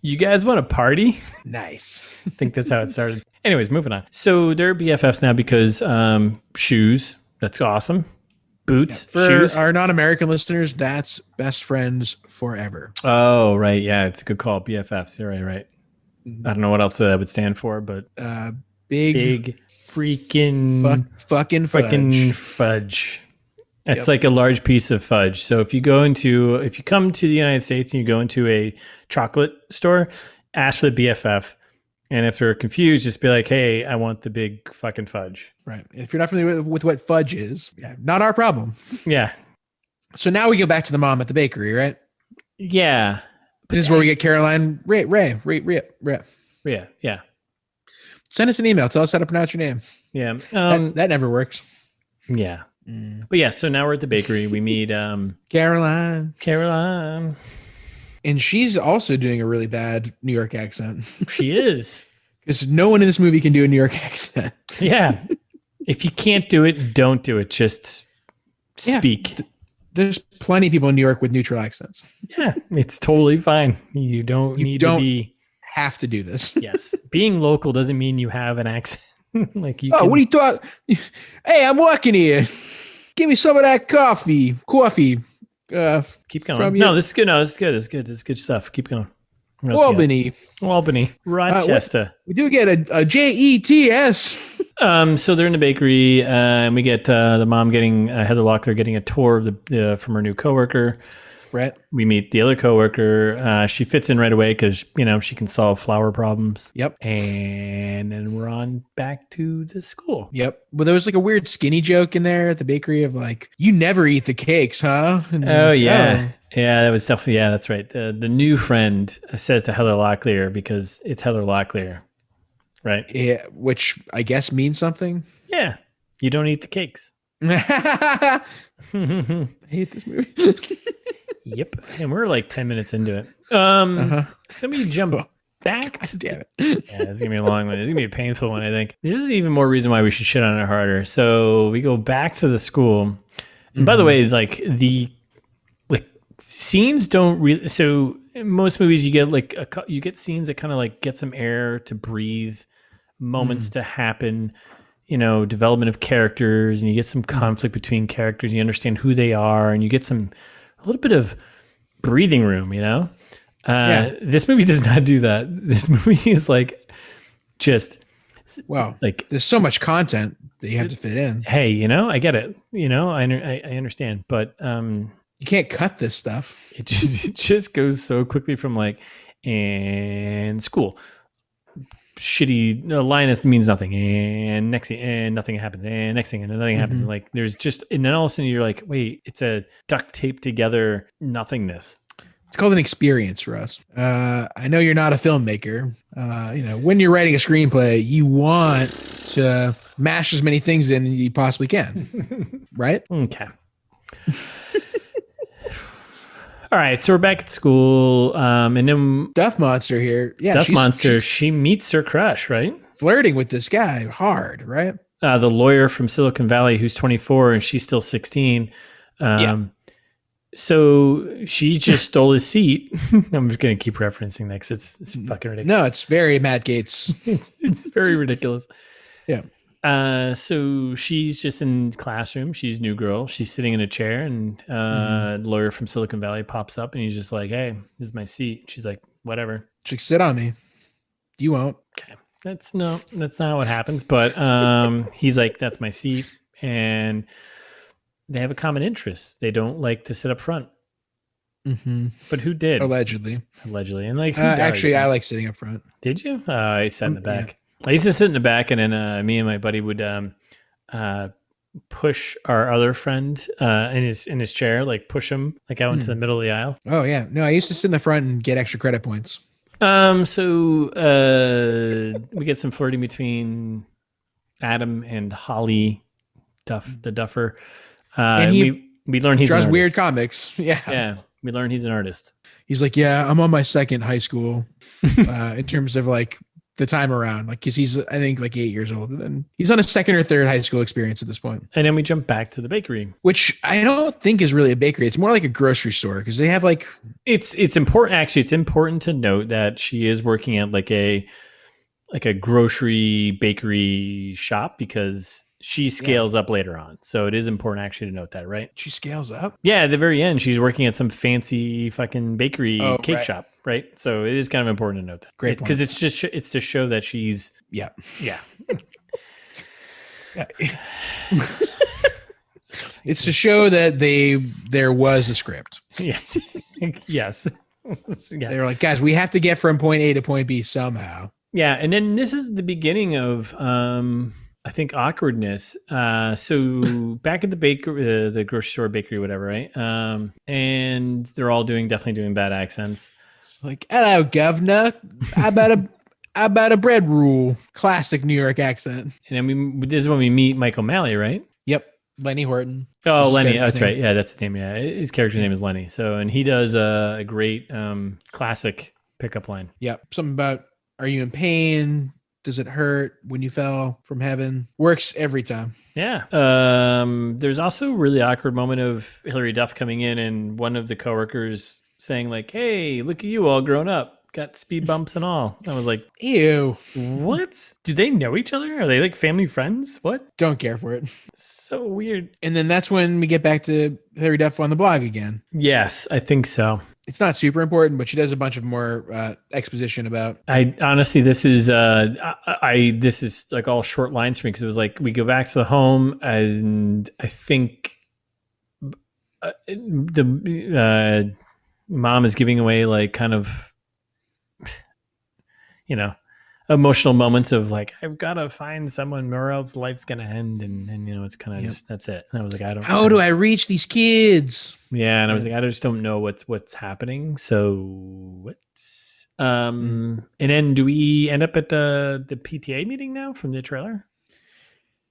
You guys want a party? Nice. I think that's how it started. Anyways, moving on. So they're BFFs now because shoes. That's awesome. Boots. Yeah, for shoes. Our non-American listeners, that's best friends forever. Oh, right. Yeah, it's a good call. BFFs. You're right. I don't know what else that would stand for, but big freaking fucking fudge. It's like a large piece of fudge. So if you come to the United States and you go into a chocolate store, ask for the BFF. And if they're confused, just be like, hey, I want the big fucking fudge. Right. If you're not familiar with what fudge is, not our problem. Yeah. So now we go back to the mom at the bakery, right? Yeah. This is where we get Caroline Rhea. Yeah. Send us an email. Tell us how to pronounce your name. Yeah. That never works. Yeah. But yeah, so now we're at the bakery. We meet Caroline. And she's also doing a really bad New York accent. She is. Because no one in this movie can do a New York accent. Yeah. If you can't do it, don't do it. Just speak. There's plenty of people in New York with neutral accents. Yeah, it's totally fine. You don't have to do this. Yes. Being local doesn't mean you have an accent. Like you what are you talking? Hey, I'm walking here. Give me some of that coffee. Keep going. No, this is good. This is good stuff. Keep going. Albany, Rochester. We do get a JETS. So they're in the bakery, and we get the mom getting Heather Locklear getting a tour of from her new coworker. Brett. We meet the other coworker. She fits in right away because she can solve flower problems. Yep. And then we're on back to the school. Yep. Well, there was like a weird skinny joke in there at the bakery of like, you never eat the cakes, huh? And yeah. Yeah, that was definitely, that's right. The new friend says to Heather Locklear because it's Heather Locklear, right? Yeah, which I guess means something. Yeah, you don't eat the cakes. I hate this movie. Yep, and we're like 10 minutes into it. So we jump back. Damn it. Yeah, this is gonna be a long one. It's gonna be a painful one, I think. This is even more reason why we should shit on it harder. So we go back to the school. And by the way, like the scenes don't really. So in most movies, you get scenes that kind of like get some air to breathe, moments to happen. Development of characters, and you get some conflict between characters. And you understand who they are, and you get a little bit of breathing room. This movie does not do that. This movie is like just like there's so much content that you have to fit in. Hey, I get it. I understand, but you can't cut this stuff. It just goes so quickly from like and school. Shitty Linus means nothing, and next thing, and nothing happens, and next thing, and nothing happens. And like there's just, and then all of a sudden you're like, wait, it's a duct tape together nothingness. It's called an experience, Russ. I know you're not a filmmaker. When you're writing a screenplay, you want to mash as many things in as you possibly can, right? Okay. All right, so we're back at school, and then Duff Monster here. Yeah, Duff Monster. She meets her crush, right? Flirting with this guy hard, right? The lawyer from Silicon Valley who's 24 and she's still 16. So she just stole his seat. I'm just going to keep referencing that because it's fucking ridiculous. No, it's very Matt Gaetz. It's very ridiculous. Yeah. So she's just in classroom. She's new girl. She's sitting in a chair, and the lawyer from Silicon Valley pops up, and he's just like, "Hey, this is my seat." She's like, "Whatever." She's like, "Sit on me." You won't. Okay, that's not what happens. But he's like, "That's my seat," and they have a common interest. They don't like to sit up front. Mm-hmm. But who did? Allegedly. And like, who actually, I like sitting up front. Did you? I sat in the back. Yeah. I used to sit in the back, and then me and my buddy would push our other friend in his chair, like push him like out into the middle of the aisle. Oh yeah, no, I used to sit in the front and get extra credit points. So we get some flirting between Adam and Holly Duff, the Duffer, and we learn he's draws weird comics. Yeah, we learn he's an artist. He's like, yeah, I'm on my second high school in terms of like the time around, like, because he's, I think, like 8 years old, and he's on a second or third high school experience at this point. And then we jump back to the bakery, which I don't think is really a bakery. It's more like a grocery store, because they have like, it's important. Actually, it's important to note that she is working at like a grocery bakery shop, because she scales up later on. So it is important actually to note that, right? She scales up? Yeah, at the very end, she's working at some fancy fucking bakery cake shop, right? So it is kind of important to note that. Great, because it's to show that she's yeah. It's to show that there was a script. Yes. Yes. Yeah. They were like, guys, we have to get from point A to point B somehow. Yeah, and then this is the beginning of I think awkwardness. So back at the grocery store, bakery, whatever, right? And they're all definitely doing bad accents. It's like, hello, governor. How about a bread rule? Classic New York accent. And then this is when we meet Mike O'Malley, right? Yep, Lenny Horton. Oh, Lenny. That's right. Yeah, that's his name. Yeah, his character's name is Lenny. So, and he does a great classic pickup line. Yep, something about, are you in pain? Does it hurt when you fell from heaven? Works every time. Yeah. There's also a really awkward moment of Hilary Duff coming in and one of the coworkers saying like, hey, look at you all grown up. Got speed bumps and all. I was like, ew. What? Do they know each other? Are they like family friends? What? Don't care for it. So weird. And then that's when we get back to Hilary Duff on the blog again. Yes, I think so. It's not super important, but she does a bunch of more exposition about. I honestly, this is this is like all short lines for me, because it was like we go back to the home, and I think the mom is giving away like kind of, emotional moments of like, I've got to find someone or else life's going to end. And it's kind of just, that's it. And I was like, how do I reach these kids? Yeah. And I was like, I just don't know what's happening. So what's, and then do we end up at the PTA meeting now from the trailer?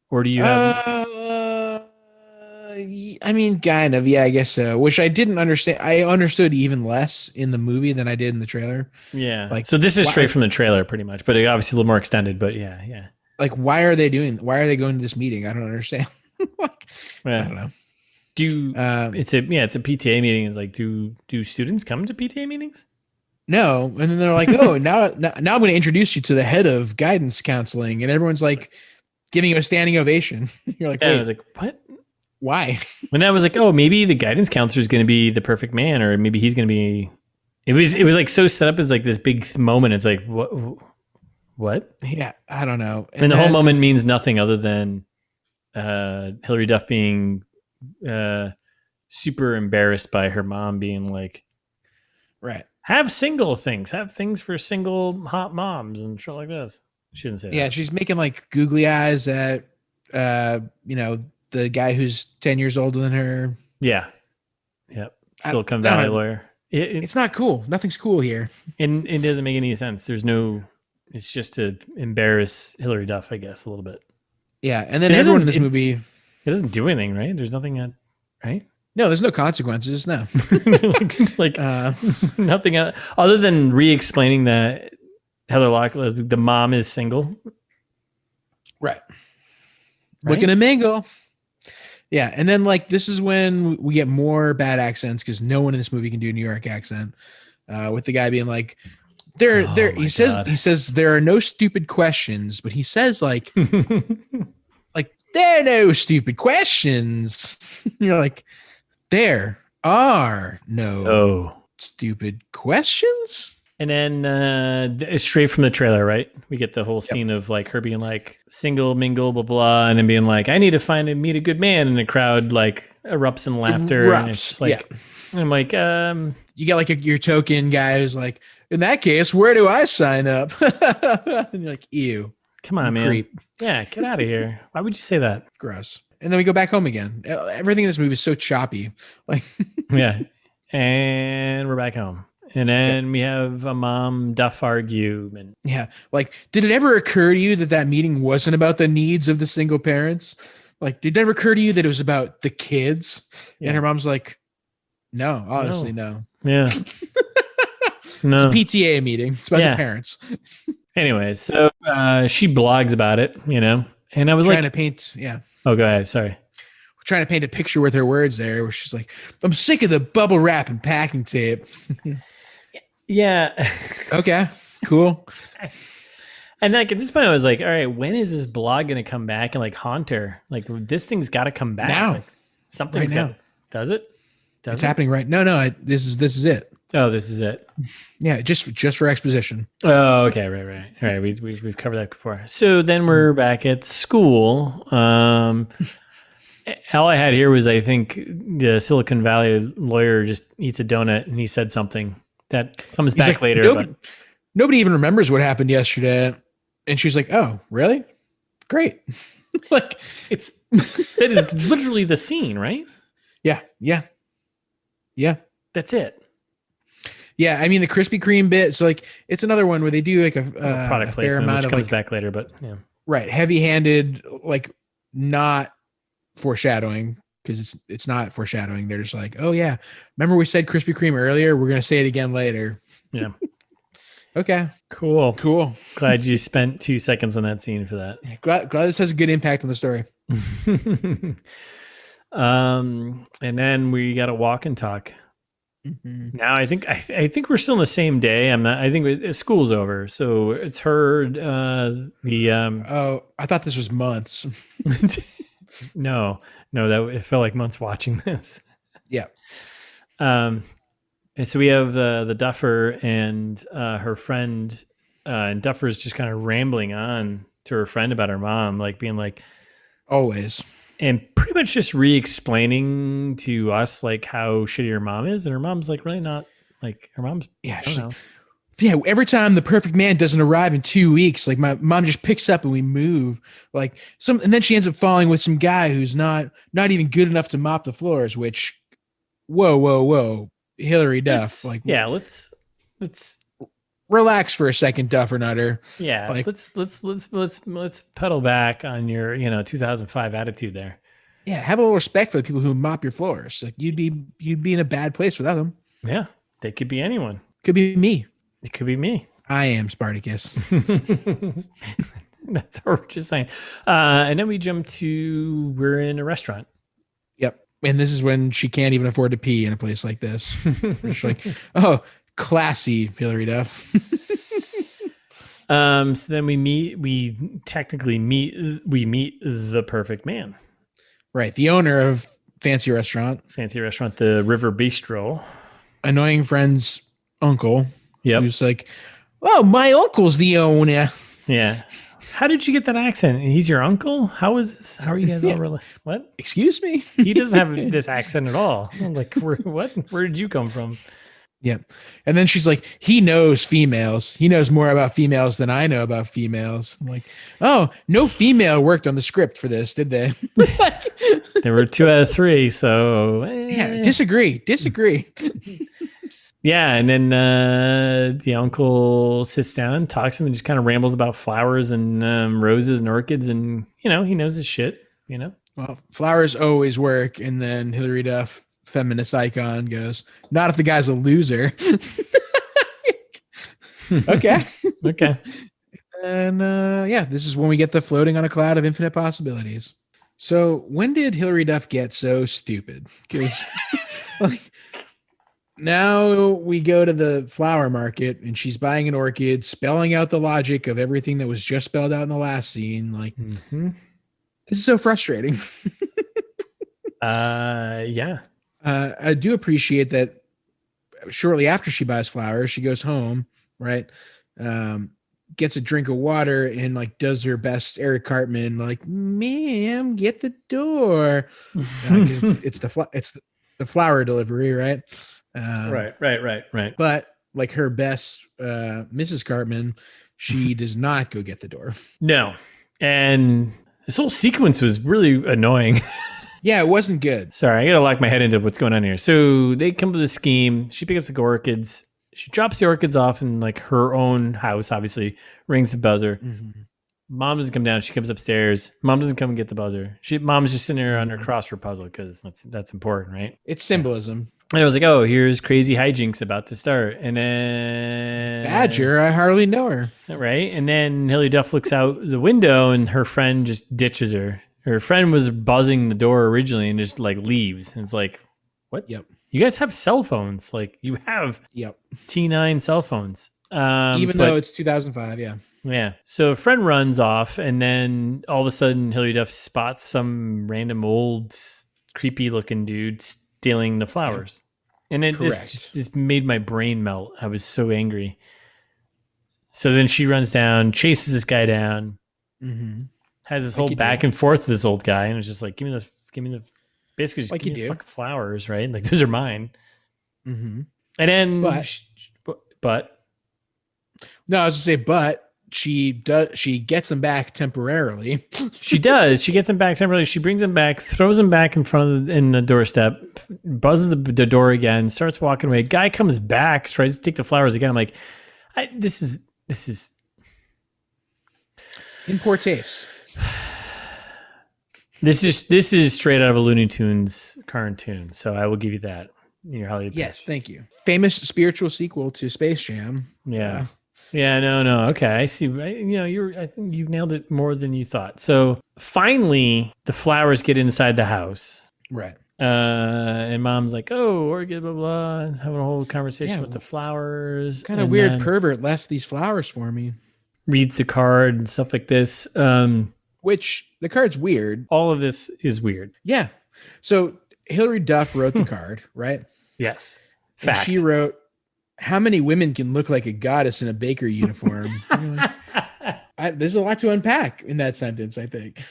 Or do you have, I mean, kind of, yeah, I guess so. Which I didn't understand. I understood even less in the movie than I did in the trailer. Yeah. Like, so this is straight from the trailer pretty much, but obviously a little more extended, but yeah. Like, why are they going to this meeting? I don't understand. I don't know. It's a PTA meeting. Is like, do students come to PTA meetings? No. And then they're like, oh, now I'm going to introduce you to the head of guidance counseling. And everyone's like giving you a standing ovation. You're like, wait. I was like, what? Why? When I was like, oh, maybe the guidance counselor is going to be the perfect man, or maybe he's going to be. It was like so set up as like this big moment. It's like, what? Yeah, I don't know. And the whole moment means nothing other than Hilary Duff being super embarrassed by her mom being like, right. Have things for single hot moms and shit like this. She didn't say that. Yeah, she's making like googly eyes at the guy who's 10 years older than her. Yeah. Yep. Silicon Valley lawyer. It's not cool. Nothing's cool here. And it doesn't make any sense. It's just to embarrass Hilary Duff, I guess, a little bit. Yeah. And then everyone in this movie. It doesn't do anything, right? There's nothing, right? No, there's no consequences. No. Nothing other than re-explaining that Heather Locklear, the mom, is single. Right. Looking to mingle. Yeah, and then like this is when we get more bad accents, because no one in this movie can do a New York accent. With the guy being like, he says there are no stupid questions, but he says like there are no stupid questions. You're like, there are no stupid questions. And then straight from the trailer, right? We get the whole scene of like her being like single, mingle, blah, blah, and then being like, I need to meet a good man. And the crowd like erupts in laughter. And it's just like, and I'm like, you get like your token guy who's like, in that case, where do I sign up? And you're like, ew. Come on, man. Creep. Yeah, get out of here. Why would you say that? Gross. And then we go back home again. Everything in this movie is so choppy. Like, yeah. And we're back home. And then we have a mom Duff argument. Yeah. Like, did it ever occur to you that meeting wasn't about the needs of the single parents? Like, did it ever occur to you that it was about the kids? Yeah. And her mom's like, no, honestly, no. Yeah. No. It's a PTA meeting. It's about the parents. Anyway, so she blogs about it, and I was trying to paint. Yeah. Oh, go ahead. Sorry. We're trying to paint a picture with her words there where she's like, I'm sick of the bubble wrap and packing tape. Yeah. Okay, cool. And like at this point, I was like, all right, when is this blog going to come back and like haunt her? Like this thing's got to come back. Now. Like, something's right now. Does it? It's happening right. No. This is it. Oh, this is it. Yeah, just for exposition. Oh, okay, right. All right, we've covered that before. So then we're back at school. All I had here was I think the Silicon Valley lawyer just eats a donut and he said something that comes back later. Nobody even remembers what happened yesterday, and she's like, "Oh, really? Great!" Like that is literally the scene, right? Yeah. That's it. Yeah, I mean the Krispy Kreme bit. So like, it's another one where they do like a product placement, which comes back later, but yeah, right, heavy-handed, like not foreshadowing because it's not foreshadowing. They're just like, oh yeah, remember we said Krispy Kreme earlier? We're gonna say it again later. Yeah. Okay. Cool. Glad you spent 2 seconds on that scene for that. Yeah, glad this has a good impact on the story. And then we got to walk and talk. Mm-hmm. Now I think we're still in the same day. I think school's over, so it's her. I thought this was months. No, that it felt like months watching this. Yeah. And so we have the Duffer and her friend, and Duffer's just kind of rambling on to her friend about her mom, like being like, always. And pretty much just re-explaining to us like how shitty her mom is, and her mom's like really not like her mom's. Yeah, every time the perfect man doesn't arrive in 2 weeks, like my mom just picks up and we move. Like and then she ends up falling with some guy who's not even good enough to mop the floors. Which, whoa, Hilary Duff. Let's relax for a second, Duffer Nutter. Yeah, like, let's pedal back on your 2005 attitude there. Yeah, have a little respect for the people who mop your floors. Like you'd be in a bad place without them. Yeah, they could be anyone. Could be me. It could be me. I am Spartacus. That's what we're just saying. And then we jump to we're in a restaurant. Yep, and this is when she can't even afford to pee in a place like this. She's like, oh. Classy, Hilary Duff. So then we meet the perfect man. Right. The owner of Fancy Restaurant, the River Bistro. Annoying friend's uncle. Yep. Who's like, oh, my uncle's the owner. Yeah. How did you get that accent? He's your uncle? How is this? How are you guys all related? What? Excuse me? He doesn't have this accent at all. I'm like, what? Where did you come from? Yeah. And then she's like, he knows females. He knows more about females than I know about females. I'm like, oh, no female worked on the script for this, did they? There were 2 out of 3. So yeah, disagree. Yeah. And then the uncle sits down, talks to him, and just kind of rambles about flowers and roses and orchids. And, he knows his shit, Well, flowers always work. And then Hilary Duff, feminist icon, goes, not if the guy's a loser. Okay. And this is when we get the floating on a cloud of infinite possibilities. So when did Hilary Duff get so stupid? Because now we go to the flower market and she's buying an orchid, spelling out the logic of everything that was just spelled out in the last scene. Like, This is so frustrating. Yeah. I do appreciate that shortly after she buys flowers, she goes home right? Gets a drink of water and like does her best Eric Cartman, like, ma'am, get the door. 'Cause it's the flower delivery, right? Right. But like her best Mrs. Cartman, she does not go get the door. No. And this whole sequence was really annoying. Yeah, it wasn't good. Sorry, I gotta lock my head into what's going on here. So they come to the scheme. She picks up the orchids. She drops the orchids off in like her own house, obviously, rings the buzzer. Mm-hmm. Mom doesn't come down. She comes upstairs. Mom doesn't come and get the buzzer. Mom's just sitting there on her crossword puzzle because that's important, right? It's symbolism. And I was like, oh, here's crazy hijinks about to start. And then Badger, I hardly know her. Right. And then Hilary Duff looks out the window and her friend just ditches her. Her friend was buzzing the door originally and just like leaves. And it's like, what? Yep. You guys have cell phones. Like you have T9 cell phones. Even though it's 2005, yeah. Yeah. So a friend runs off and then all of a sudden Hilary Duff spots some random old creepy looking dude stealing the flowers. Yeah. And this just made my brain melt. I was so angry. So then she runs down, chases this guy down, has this whole back and forth with this old guy, and it's just like, give me the, basically just like give me the fucking flowers, right? Like those are mine. Mm-hmm. And then, but no, I was gonna say, but she gets them back temporarily. She does. She gets them back temporarily. She brings them back, throws them back in front of in the doorstep, buzzes the door again, starts walking away. Guy comes back, tries to take the flowers again. I'm like, this is in poor taste. This is straight out of a Looney Tunes cartoon. So I will give you that. Your Hollywood. Yes, thank you. Famous spiritual sequel to Space Jam. Yeah. Yeah, no. Okay, I see. I think you nailed it more than you thought. So finally, the flowers get inside the house. Right. And Mom's like, "Oh, orchid, blah blah," and having a whole conversation with the flowers. Kind of weird pervert left these flowers for me. Reads the card and stuff like this. Which the card's weird. All of this is weird. Yeah. So Hilary Duff wrote the card, right? Yes. Fact. And she wrote, "How many women can look like a goddess in a baker uniform?" There's a lot to unpack in that sentence, I think.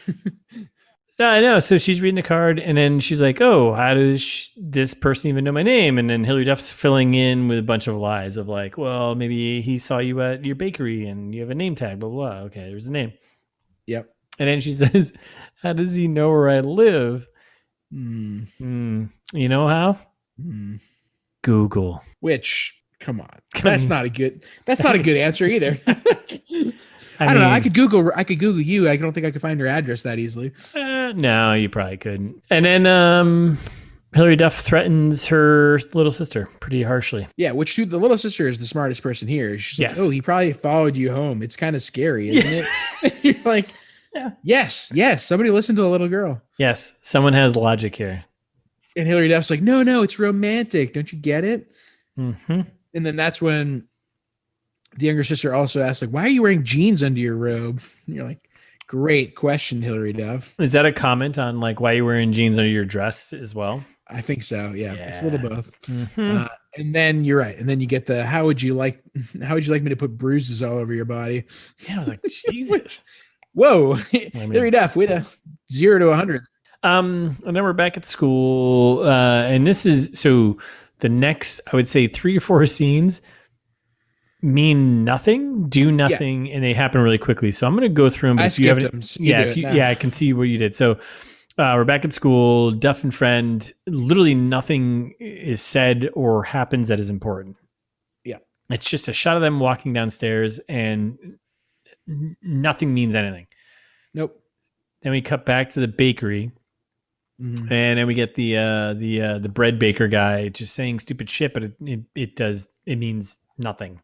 So I know. So she's reading the card, and then she's like, "Oh, how does this person even know my name?" And then Hilary Duff's filling in with a bunch of lies of like, "Well, maybe he saw you at your bakery, and you have a name tag." Blah blah. Okay, there's a name. Yep. And then she says, "How does he know where I live?" You know how? Google. Which, come on, that's not a good answer either. I don't know. I could Google you. I don't think I could find her address that easily. No, you probably couldn't. And then Hilary Duff threatens her little sister pretty harshly. Yeah, which the little sister is the smartest person here. She's like, "Oh, he probably followed you home. It's kind of scary, isn't it?" You're like, yes. Somebody listen to the little girl. Yes, someone has logic here. And Hilary Duff's like, no, it's romantic. Don't you get it? Mm-hmm. And then that's when the younger sister also asks, like, "Why are you wearing jeans under your robe?" And you're like, great question, Hilary Duff. Is that a comment on like why you're wearing jeans under your dress as well? I think so. Yeah. It's a little both. Mm-hmm. And then you're right. And then you get the, how would you like me to put bruises all over your body? Yeah. I was like, Jesus. Whoa. Hilary Duff, way to 0 to 100. And then we're back at school. And this is, so the next, I would say 3 or 4 scenes mean nothing, do nothing, and they happen really quickly. So I'm going to go through them. But I skipped them. So I can see what you did. So we're back at school, Duff and friend, literally nothing is said or happens that is important. Yeah. It's just a shot of them walking downstairs and nothing means anything. Nope. Then we cut back to the bakery. Mm-hmm. And then we get the bread baker guy just saying stupid shit, but it means nothing.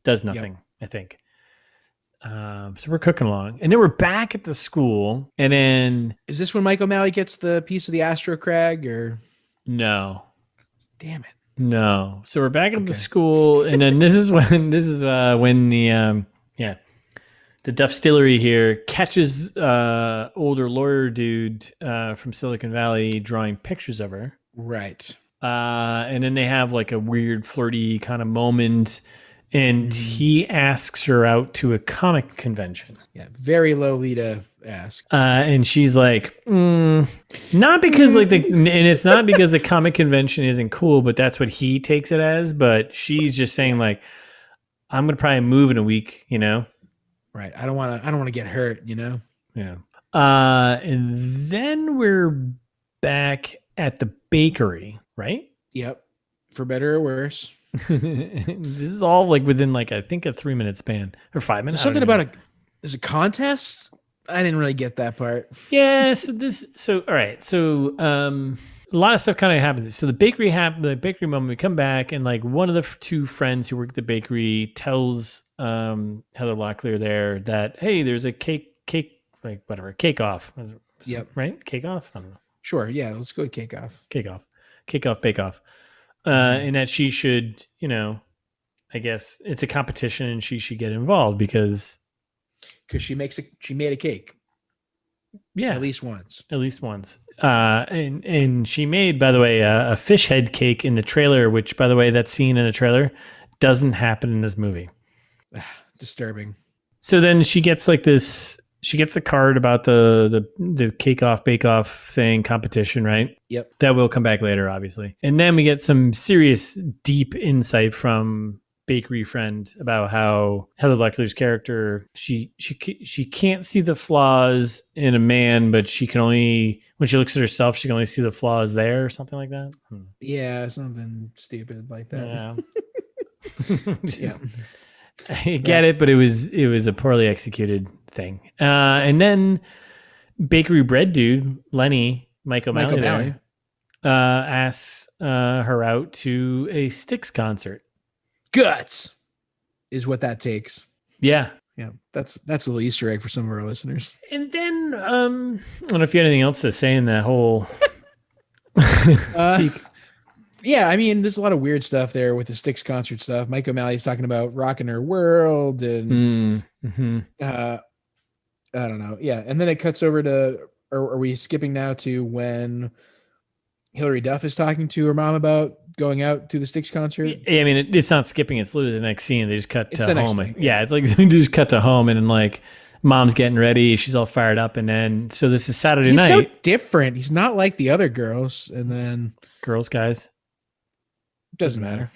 Does nothing, I think. So we're cooking along. And then we're back at the school. And then... Is this when Mike O'Malley gets the piece of the Astro Crag or... No. Damn it. No. So we're back at the school. And then this is when the Duff Stillery here catches older lawyer dude from Silicon Valley drawing pictures of her. Right. And then they have like a weird flirty kind of moment. And he asks her out to a comic convention. Yeah, very lowly to ask. And she's like, not because and it's not because the comic convention isn't cool, but that's what he takes it as. But she's just saying like, I'm gonna probably move in a week, Right. I don't want to get hurt, Yeah. And then we're back at the bakery, right? Yep. For better or worse. This is all like within like I think a 3-minute span or 5 minutes. So something about is a contest? I didn't really get that part. Yeah. So all right. So a lot of stuff kind of happens. So the bakery moment. We come back and like one of the two friends who work at the bakery tells Heather Locklear there that hey, there's a cake like whatever cake off. Yep. Right. Cake off. I don't know. Sure. Yeah. Let's go with cake off. Bake off. And that she should, I guess it's a competition and she should get involved because she made a cake. Yeah. At least once. And she made, by the way, a fish head cake in the trailer, which by the way, that scene in the trailer doesn't happen in this movie. Disturbing. So then she gets like this, she gets a card about the cake off, bake off thing competition, right? Yep. That will come back later, obviously. And then we get some serious, deep insight from bakery friend about how Heather Locklear's character, she can't see the flaws in a man, but she can only, when she looks at herself, she can only see the flaws there or something like that. Yeah, something stupid like that. Yeah. I get it, but it was a poorly executed thing. And then bakery bread dude, Lenny, Mike O'Malley. Asks her out to a Styx concert. Guts is what that takes. Yeah. Yeah. That's a little Easter egg for some of our listeners. And then I don't know if you had anything else to say in that whole Yeah, I mean, there's a lot of weird stuff there with the Styx concert stuff. Mike O'Malley's talking about rocking her world and I don't know. Yeah. And then it cuts over to, or are we skipping now to when Hilary Duff is talking to her mom about going out to the Styx concert? Yeah, I mean, it's not skipping. It's literally the next scene. They just cut to home. Yeah, it's like they just cut to home and then like mom's getting ready. She's all fired up. And then, so this is Saturday night. He's so different. He's not like the other girls. And then guys. Doesn't matter.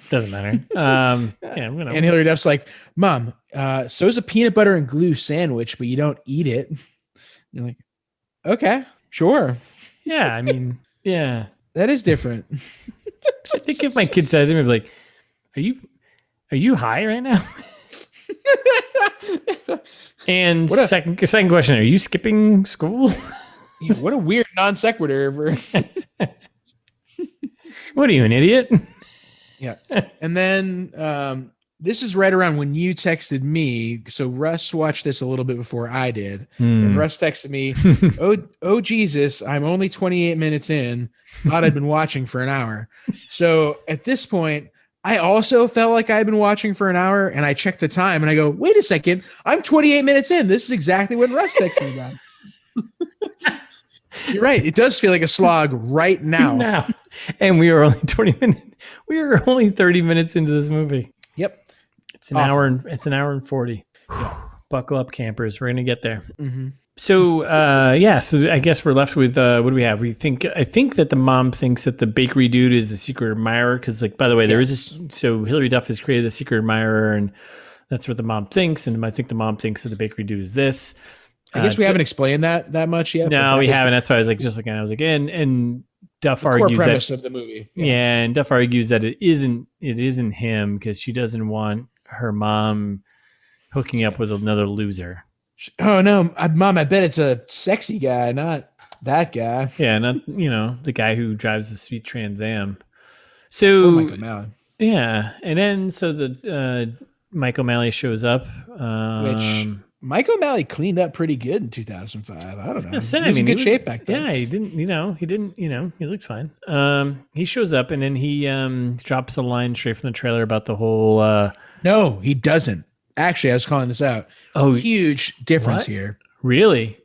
And Hilary Duff's like, Mom, so's a peanut butter and glue sandwich, but you don't eat it. You're like, okay, sure. Yeah, I mean, yeah. That is different. I think if my kid says to me, I'd be like, are you high right now? And second question, are you skipping school? What a weird non sequitur. What are you, an idiot? Yeah. And then this is right around when you texted me. So Russ watched this a little bit before I did. And Russ texted me, oh, Jesus, I'm only 28 minutes in. Thought I'd been watching for an hour. So at this point, I also felt like I'd been watching for an hour, and I checked the time and I go, wait a second, I'm 28 minutes in. This is exactly what Russ texted me about. You're right. It does feel like a slog right now. And we are only 30 minutes into this movie. Yep. It's an hour and 40. Yeah. Buckle up, campers. We're going to get there. Mm-hmm. So, so I guess we're left with, what do we have? I think that the mom thinks that the bakery dude is the secret admirer. Cause like, by the way, there is this, so Hilary Duff has created the secret admirer and that's what the mom thinks. And I think the mom thinks that the bakery dude is this. I guess we haven't explained that much yet. No, we haven't. That's why I was like, just looking at it. I was like, and Duff argues core premise of the movie. Yeah, and Duff argues that it isn't him because she doesn't want her mom hooking up with another loser. Oh no, Mom! I bet it's a sexy guy, not that guy. Yeah, not the guy who drives the sweet Trans Am. So yeah, and then so the Mike O'Malley shows up, which Mike O'Malley cleaned up pretty good in 2005. I don't know. He was in good shape back then. Yeah, he looked fine. He shows up and then he drops a line straight from the trailer about the whole. No, he doesn't. Actually, I was calling this out. Oh, huge difference here. Really?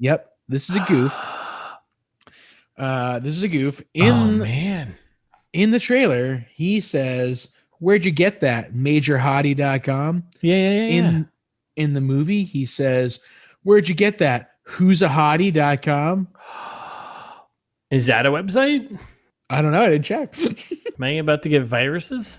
Yep. This is a goof. In the trailer, he says, where'd you get that? Majorhottie.com. Yeah. In the movie, he says, where'd you get that? Who'sahottie.com. Is that a website? I don't know. I didn't check. Am I about to get viruses?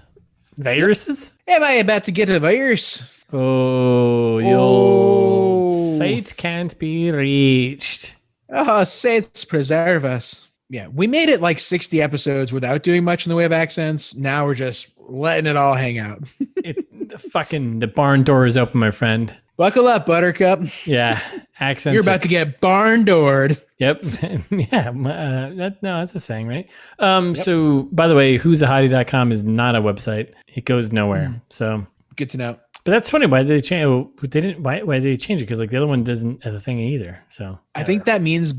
Viruses? Yep. Am I about to get a virus? Oh, the old site can't be reached. Oh, saints preserve us. Yeah, we made it like 60 episodes without doing much in the way of accents. Now we're just letting it all hang out. The barn door is open, my friend. Buckle up, Buttercup. Yeah, accents. You're about to get barn doored. Yep. Yeah. That's a saying, right? Yep. So, by the way, who'sahottie.com is not a website. It goes nowhere. So good to know. But that's funny. Why did they change? They didn't. Why did they change it? Because like the other one doesn't have a thing either. So I think that means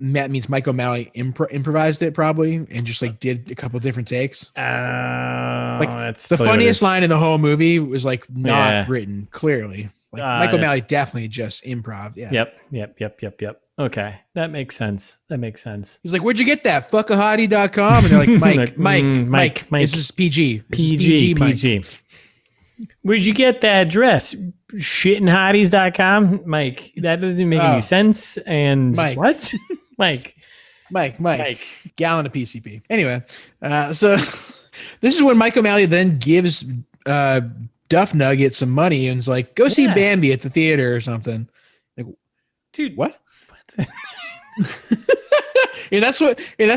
Matt means Mike O'Malley improvised it probably and just like did a couple different takes. Like that's the funniest line in the whole movie was like not written clearly. Like Mike O'Malley definitely just improv. Yeah. Yep. Okay. That makes sense. He's like, where'd you get that? Fuckahottie.com. And they're like, Mike. This is PG. PG. Where'd you get that address? Shitandhotties.com? Mike, that doesn't make any sense. And Mike. What? Mike. Gallon of PCP. Anyway, so this is when Mike O'Malley then gives Duff Nugget some money and is like, go see Bambi at the theater or something. Like, dude, what? And that's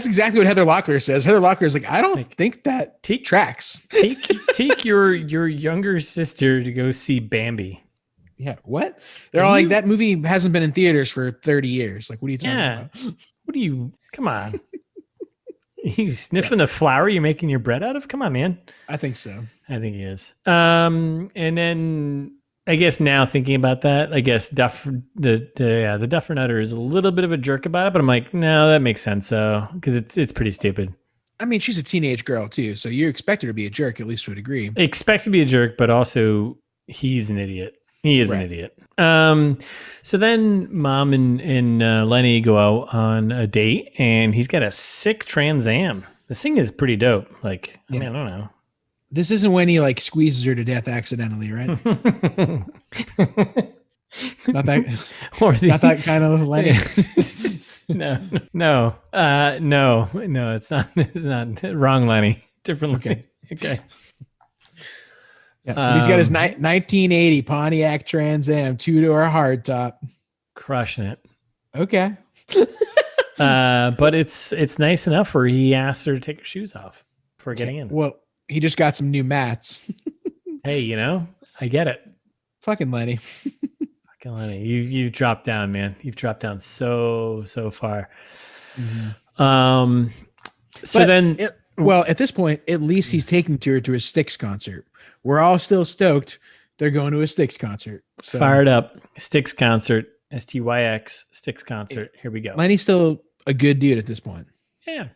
exactly what Heather Locklear says. Heather Locklear is like, I don't think that tracks. Take your younger sister to go see Bambi. Yeah, what? They're all like, that movie hasn't been in theaters for 30 years. Like, what are you talking about? What are you? Come on. You sniffing the flour you're making your bread out of? Come on, man. I think so. I think he is. And then I guess now thinking about that, I guess the Duffer Nutter is a little bit of a jerk about it, but I'm like, no, that makes sense. So, because it's pretty stupid. I mean, she's a teenage girl too, so you expect her to be a jerk, at least to a degree. Expects to be a jerk, but also he's an idiot. He is an idiot. So then Mom and Lenny go out on a date, and he's got a sick Trans Am. This thing is pretty dope. Like, I mean, I don't know. This isn't when he like squeezes her to death accidentally, right? Not that kind of Lenny. No, it's not. It's not wrong, Lenny. Different Lenny. Okay. Yeah, so he's got his 1980 Pontiac Trans Am 2-door hardtop, crushing it. Okay. But it's nice enough where he asks her to take her shoes off before getting in. Well, he just got some new mats. Hey, I get it. Fucking Lenny. Fucking Lenny. You've dropped down, man. You've dropped down so far. Mm-hmm. At this point, at least he's taking her to a Styx concert. We're all still stoked. They're going to a Styx concert. So. Fired up. Styx concert. STYX Styx concert. Here we go. Lenny's still a good dude at this point. Yeah.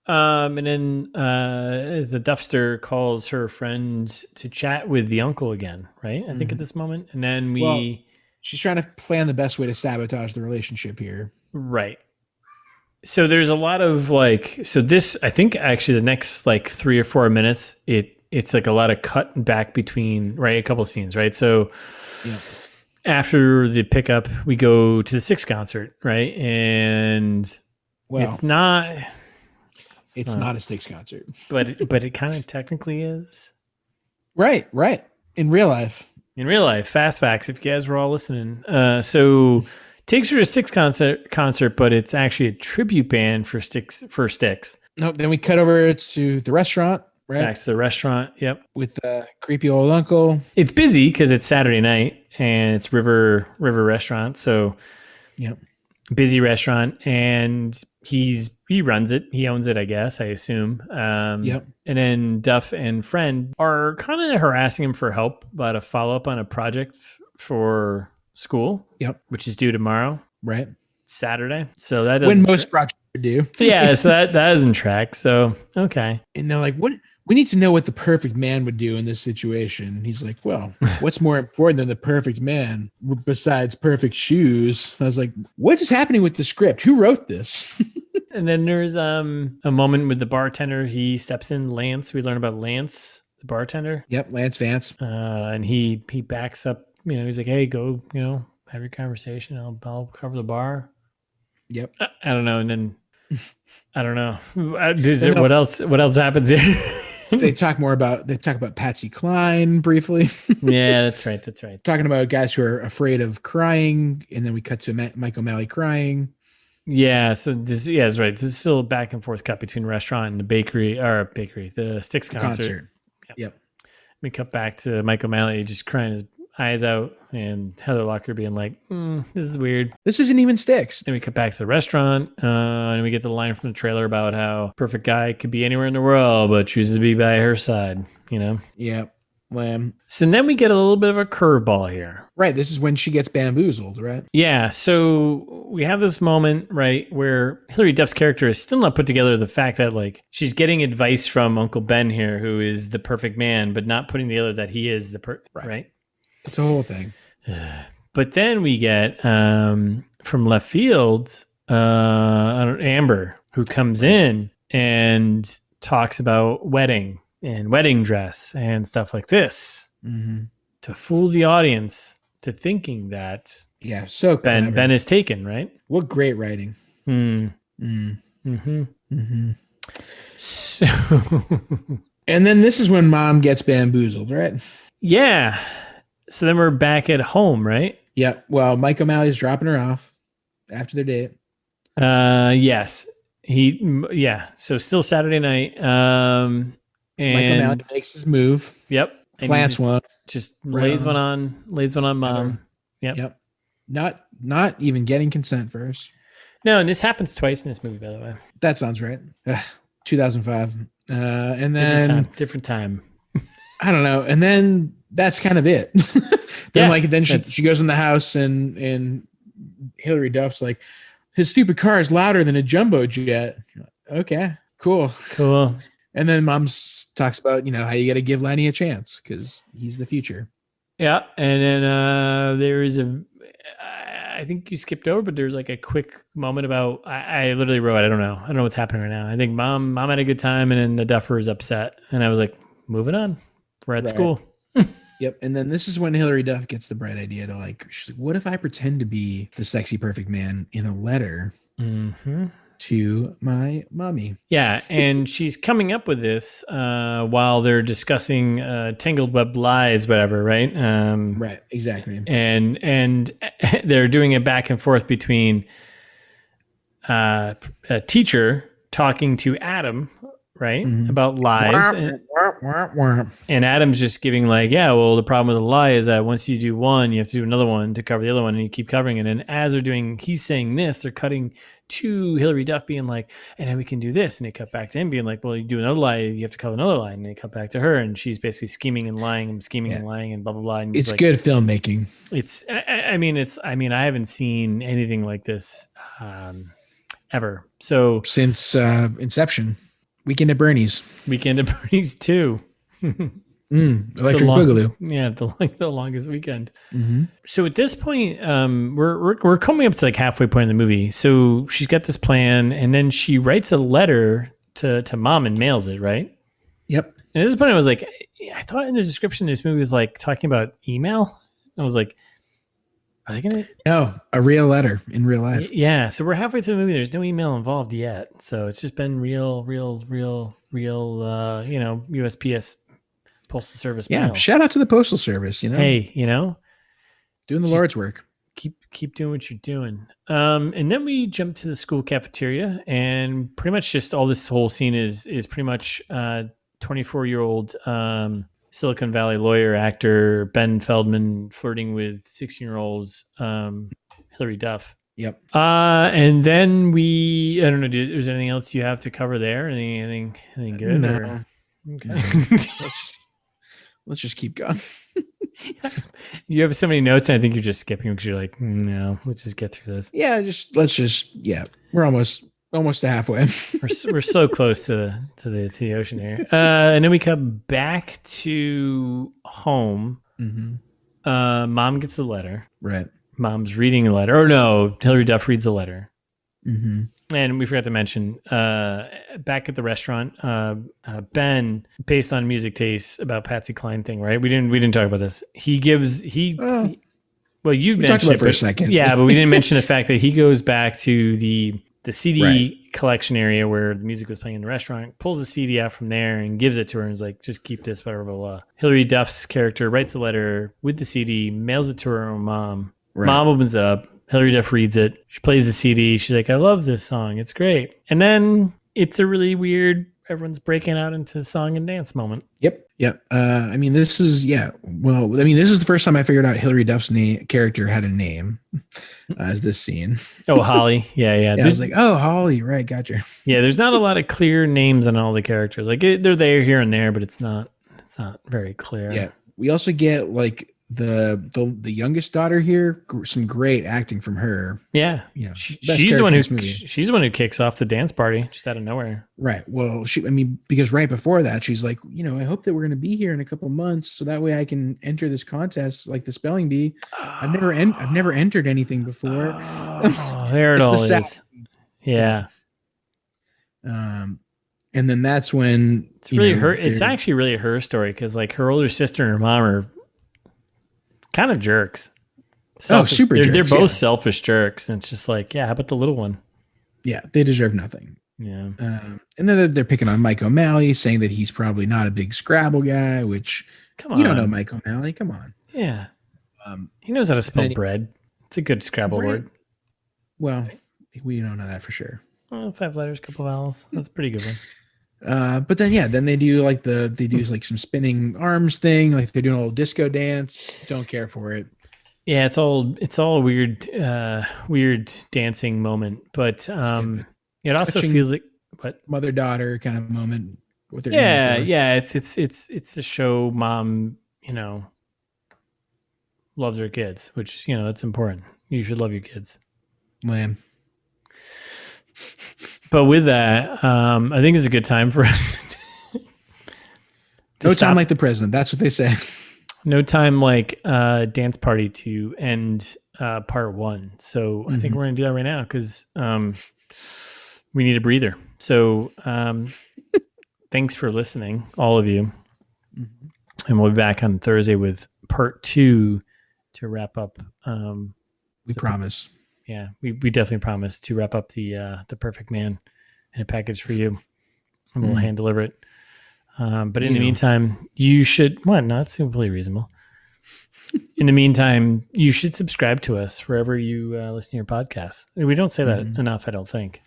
And then the Duffster calls her friend to chat with the uncle again, right? I think at this moment. And then she's trying to plan the best way to sabotage the relationship here. Right. So there's a lot of this, I think actually the next 3 or 4 minutes, it's like a lot of cut back between, right? A couple of scenes, right? So after the pickup, we go to the Styx concert, right? And it's not a Styx concert, but it kind of technically is. Right. In real life, fast facts. If you guys were all listening, so takes her to Styx concert, but it's actually a tribute band for Styx. No, then we cut over to the restaurant. Right. Back to the restaurant. Yep. With the creepy old uncle. It's busy because it's Saturday night and it's River Restaurant. So, busy restaurant, and he runs it. He owns it, I guess. I assume. And then Duff and Friend are kind of harassing him for help about a follow up on a project for school. Yep. Which is due tomorrow. Right. Saturday. So that doesn't. When most projects do. Yeah. So that doesn't track. So okay. And they're like, what? We need to know what the perfect man would do in this situation. He's like, well, what's more important than the perfect man besides perfect shoes? I was like, what is happening with the script? Who wrote this? And then there's a moment with the bartender. He steps in, Lance. We learn about Lance, the bartender. Yep, Lance Vance. And he backs up. He's like, "Hey, go. Have your conversation. I'll cover the bar." Yep. I don't know, and then I don't know. What else? What else happens here? They talk about Patsy Cline briefly. Yeah, that's right. Talking about guys who are afraid of crying, and then we cut to Mike O'Malley crying. Yeah, so that's right. This is still a back and forth cut between restaurant and the the Styx concert. Yep. We cut back to Mike O'Malley just crying his eyes out, and Heather Locklear being like, "This is weird. This isn't even Styx." Then we cut back to the restaurant, and we get the line from the trailer about how perfect guy could be anywhere in the world, but chooses to be by her side. Yeah. Lamb. So then we get a little bit of a curveball here. Right. This is when she gets bamboozled, right? Yeah. So we have this moment, right, where Hilary Duff's character is still not put together the fact that, like, she's getting advice from Uncle Ben here, who is the perfect man, but not putting together that he is the right? It's a whole thing. But then we get from left field, Amber, who comes in and talks about wedding and wedding dress and stuff like this to fool the audience to thinking that so Ben is taken, right? What great writing. So and then this is when Mom gets bamboozled, right? Yeah. So then we're back at home, right? Yeah. Well, Mike O'Malley's dropping her off after their date. Yes. So still Saturday night. And Mike O'Malley makes his move. Yep. Class one. Just lays one on Mom. Yep. Not even getting consent first. No, and this happens twice in this movie, by the way. That sounds right. 2005. And then different time. I don't know. And then that's kind of it. Then she goes in the house and Hilary Duff's like, his stupid car is louder than a jumbo jet. Okay, cool. And then Mom talks about, how you got to give Lenny a chance because he's the future. Yeah. And then there is I think you skipped over, but there's like a quick moment about, I literally wrote, I don't know what's happening right now. I think mom had a good time and then the Duffer is upset. And I was like, moving on. We're at school. Yep. And then this is when Hilary Duff gets the bright idea to she's like, what if I pretend to be the sexy perfect man in a letter to my mommy? Yeah. And she's coming up with this while they're discussing tangled web lies, whatever, right? Right. Exactly. And they're doing it back and forth between a teacher talking to Adam, right? About lies. And Adam's just giving the problem with the lie is that once you do one, you have to do another one to cover the other one, and you keep covering it. And as he's saying this, they're cutting to Hilary Duff being like, and then we can do this. And they cut back to him being like, well, you do another lie, you have to cover another lie. And they cut back to her, and she's basically scheming and lying and blah, blah, blah. And it's good filmmaking. I haven't seen anything like this ever. So since Inception. Weekend at Bernie's 2. Electric Boogaloo. Yeah, the longest weekend. So at this point, we're coming up to halfway point in the movie. So she's got this plan, and then she writes a letter to Mom and mails it, right? Yep. And at this point, I was like, I thought in the description this movie was talking about email. I was like, are they gonna? No, a real letter in real life. Yeah, so we're halfway through the movie. There's no email involved yet, so it's just been real, USPS postal service. Yeah, mail. Shout out to the postal service. Hey, doing the Lord's work. Keep doing what you're doing. And then we jump to the school cafeteria, and pretty much just all this whole scene is pretty much 24-year-old Silicon Valley lawyer actor Ben Feldman flirting with 16-year-olds Hilary Duff. Yep. And then I don't know, is there anything else you have to cover there? Anything good? No. Okay. Let's just keep going. You have so many notes, and I think you're just skipping because you're like, no, let's just get through this. Yeah, we're almost to halfway. we're so close to the ocean here. And then we come back to home. Mom gets a letter. Right. Mom's reading a letter. Or no, Hilary Duff reads a letter. And we forgot to mention, back at the restaurant, Ben, based on music tastes about Patsy Cline thing, right? We didn't talk about this. Well, you mentioned talked about it it for a second. Yeah, but we didn't mention the fact that he goes back to the CD Right. collection area where the music was playing in the restaurant, pulls the CD out from there and gives it to her and is like, just keep this, whatever, blah, blah. Hilary Duff's character writes a letter with the CD, mails it to her own mom. Right. Mom opens it up. Hilary Duff reads it. She plays the CD. She's like, I love this song. It's great. And then it's a really weird, everyone's breaking out into song and dance moment. Yep. This is the first time I figured out Hilary Duff's character had a name as this scene. Oh, Holly. Yeah. I was like, oh, Holly. Right. Gotcha. Yeah. There's not a lot of clear names on all the characters. Like they're there, here and there, but it's not very clear. Yeah. We also get like the youngest daughter here, some great acting from her. Yeah. She's the one who kicks off the dance party just out of nowhere. Right. Well, because right before that, she's like, I hope that we're going to be here in a couple months so that way I can enter this contest, like the spelling bee. I've never entered anything before. Oh, there it all is. Yeah. And then that's when it's really it's actually really her story because like her older sister and her mom are kind of jerks. Super jerks. They're both selfish jerks. And it's just like, yeah, how about the little one? Yeah, they deserve nothing. Yeah. And then they're picking on Mike O'Malley, saying that he's probably not a big Scrabble guy, which you don't know Mike O'Malley. Come on. Yeah. He knows how to spell bread. It's a good Scrabble word. Well, we don't know that for sure. 5 letters, couple vowels. That's a pretty good one. But then they do like some spinning arms thing, like they're doing a little disco dance. Don't care for it. Yeah, it's all a weird dancing moment, but it also feels like mother-daughter kind of moment. It's a show. Mom, loves her kids, which that's important. You should love your kids. Lamb. But with that, I think it's a good time for us. No time like the president. That's what they say. No time like dance party to end part 1. So I think we're going to do that right now because we need a breather. So thanks for listening, all of you. And we'll be back on Thursday with part 2 to wrap up. We promise. Yeah, we definitely promise to wrap up the Perfect Man in a package for you, and we'll hand deliver it. But in the meantime, you should not simply reasonable. In the meantime, you should subscribe to us wherever you listen to your podcasts. We don't say that enough, I don't think.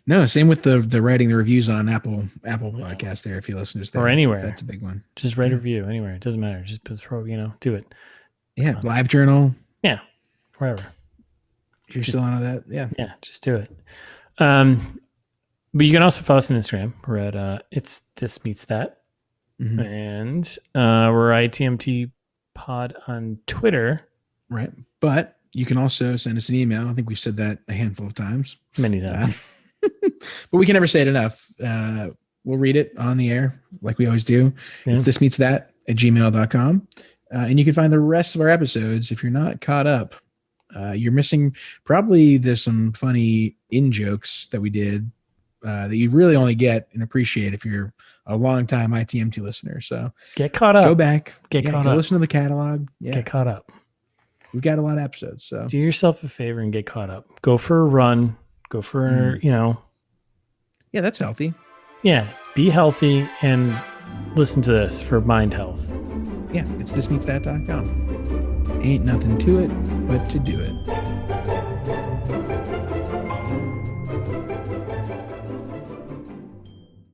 No, same with the writing the reviews on Apple Podcasts there. If you listen to us there, or anywhere, that's a big one. Just write a review anywhere. It doesn't matter. Just throw, do it. Yeah, Live Journal. Yeah, wherever. You're still on that? Yeah. Yeah, just do it. But you can also follow us on Instagram. We're at It's This Meets That. And we're ITMT Pod on Twitter. Right. But you can also send us an email. I think we've said that a handful of times. Many times. But we can never say it enough. We'll read it on the air like we always do. Yeah. It's thismeetsthat@gmail.com. And you can find the rest of our episodes if you're not caught up. You're missing there's some funny in-jokes that we did that you really only get and appreciate if you're a long-time ITMT listener. So get caught up. Go back. Get caught up. Listen to the catalog. Yeah. Get caught up. We've got a lot of episodes. So do yourself a favor and get caught up. Go for a run. Go for, Yeah, that's healthy. Yeah. Be healthy and listen to this for mind health. Yeah. It's thismeetsthat.com. Ain't nothing to it but to do it.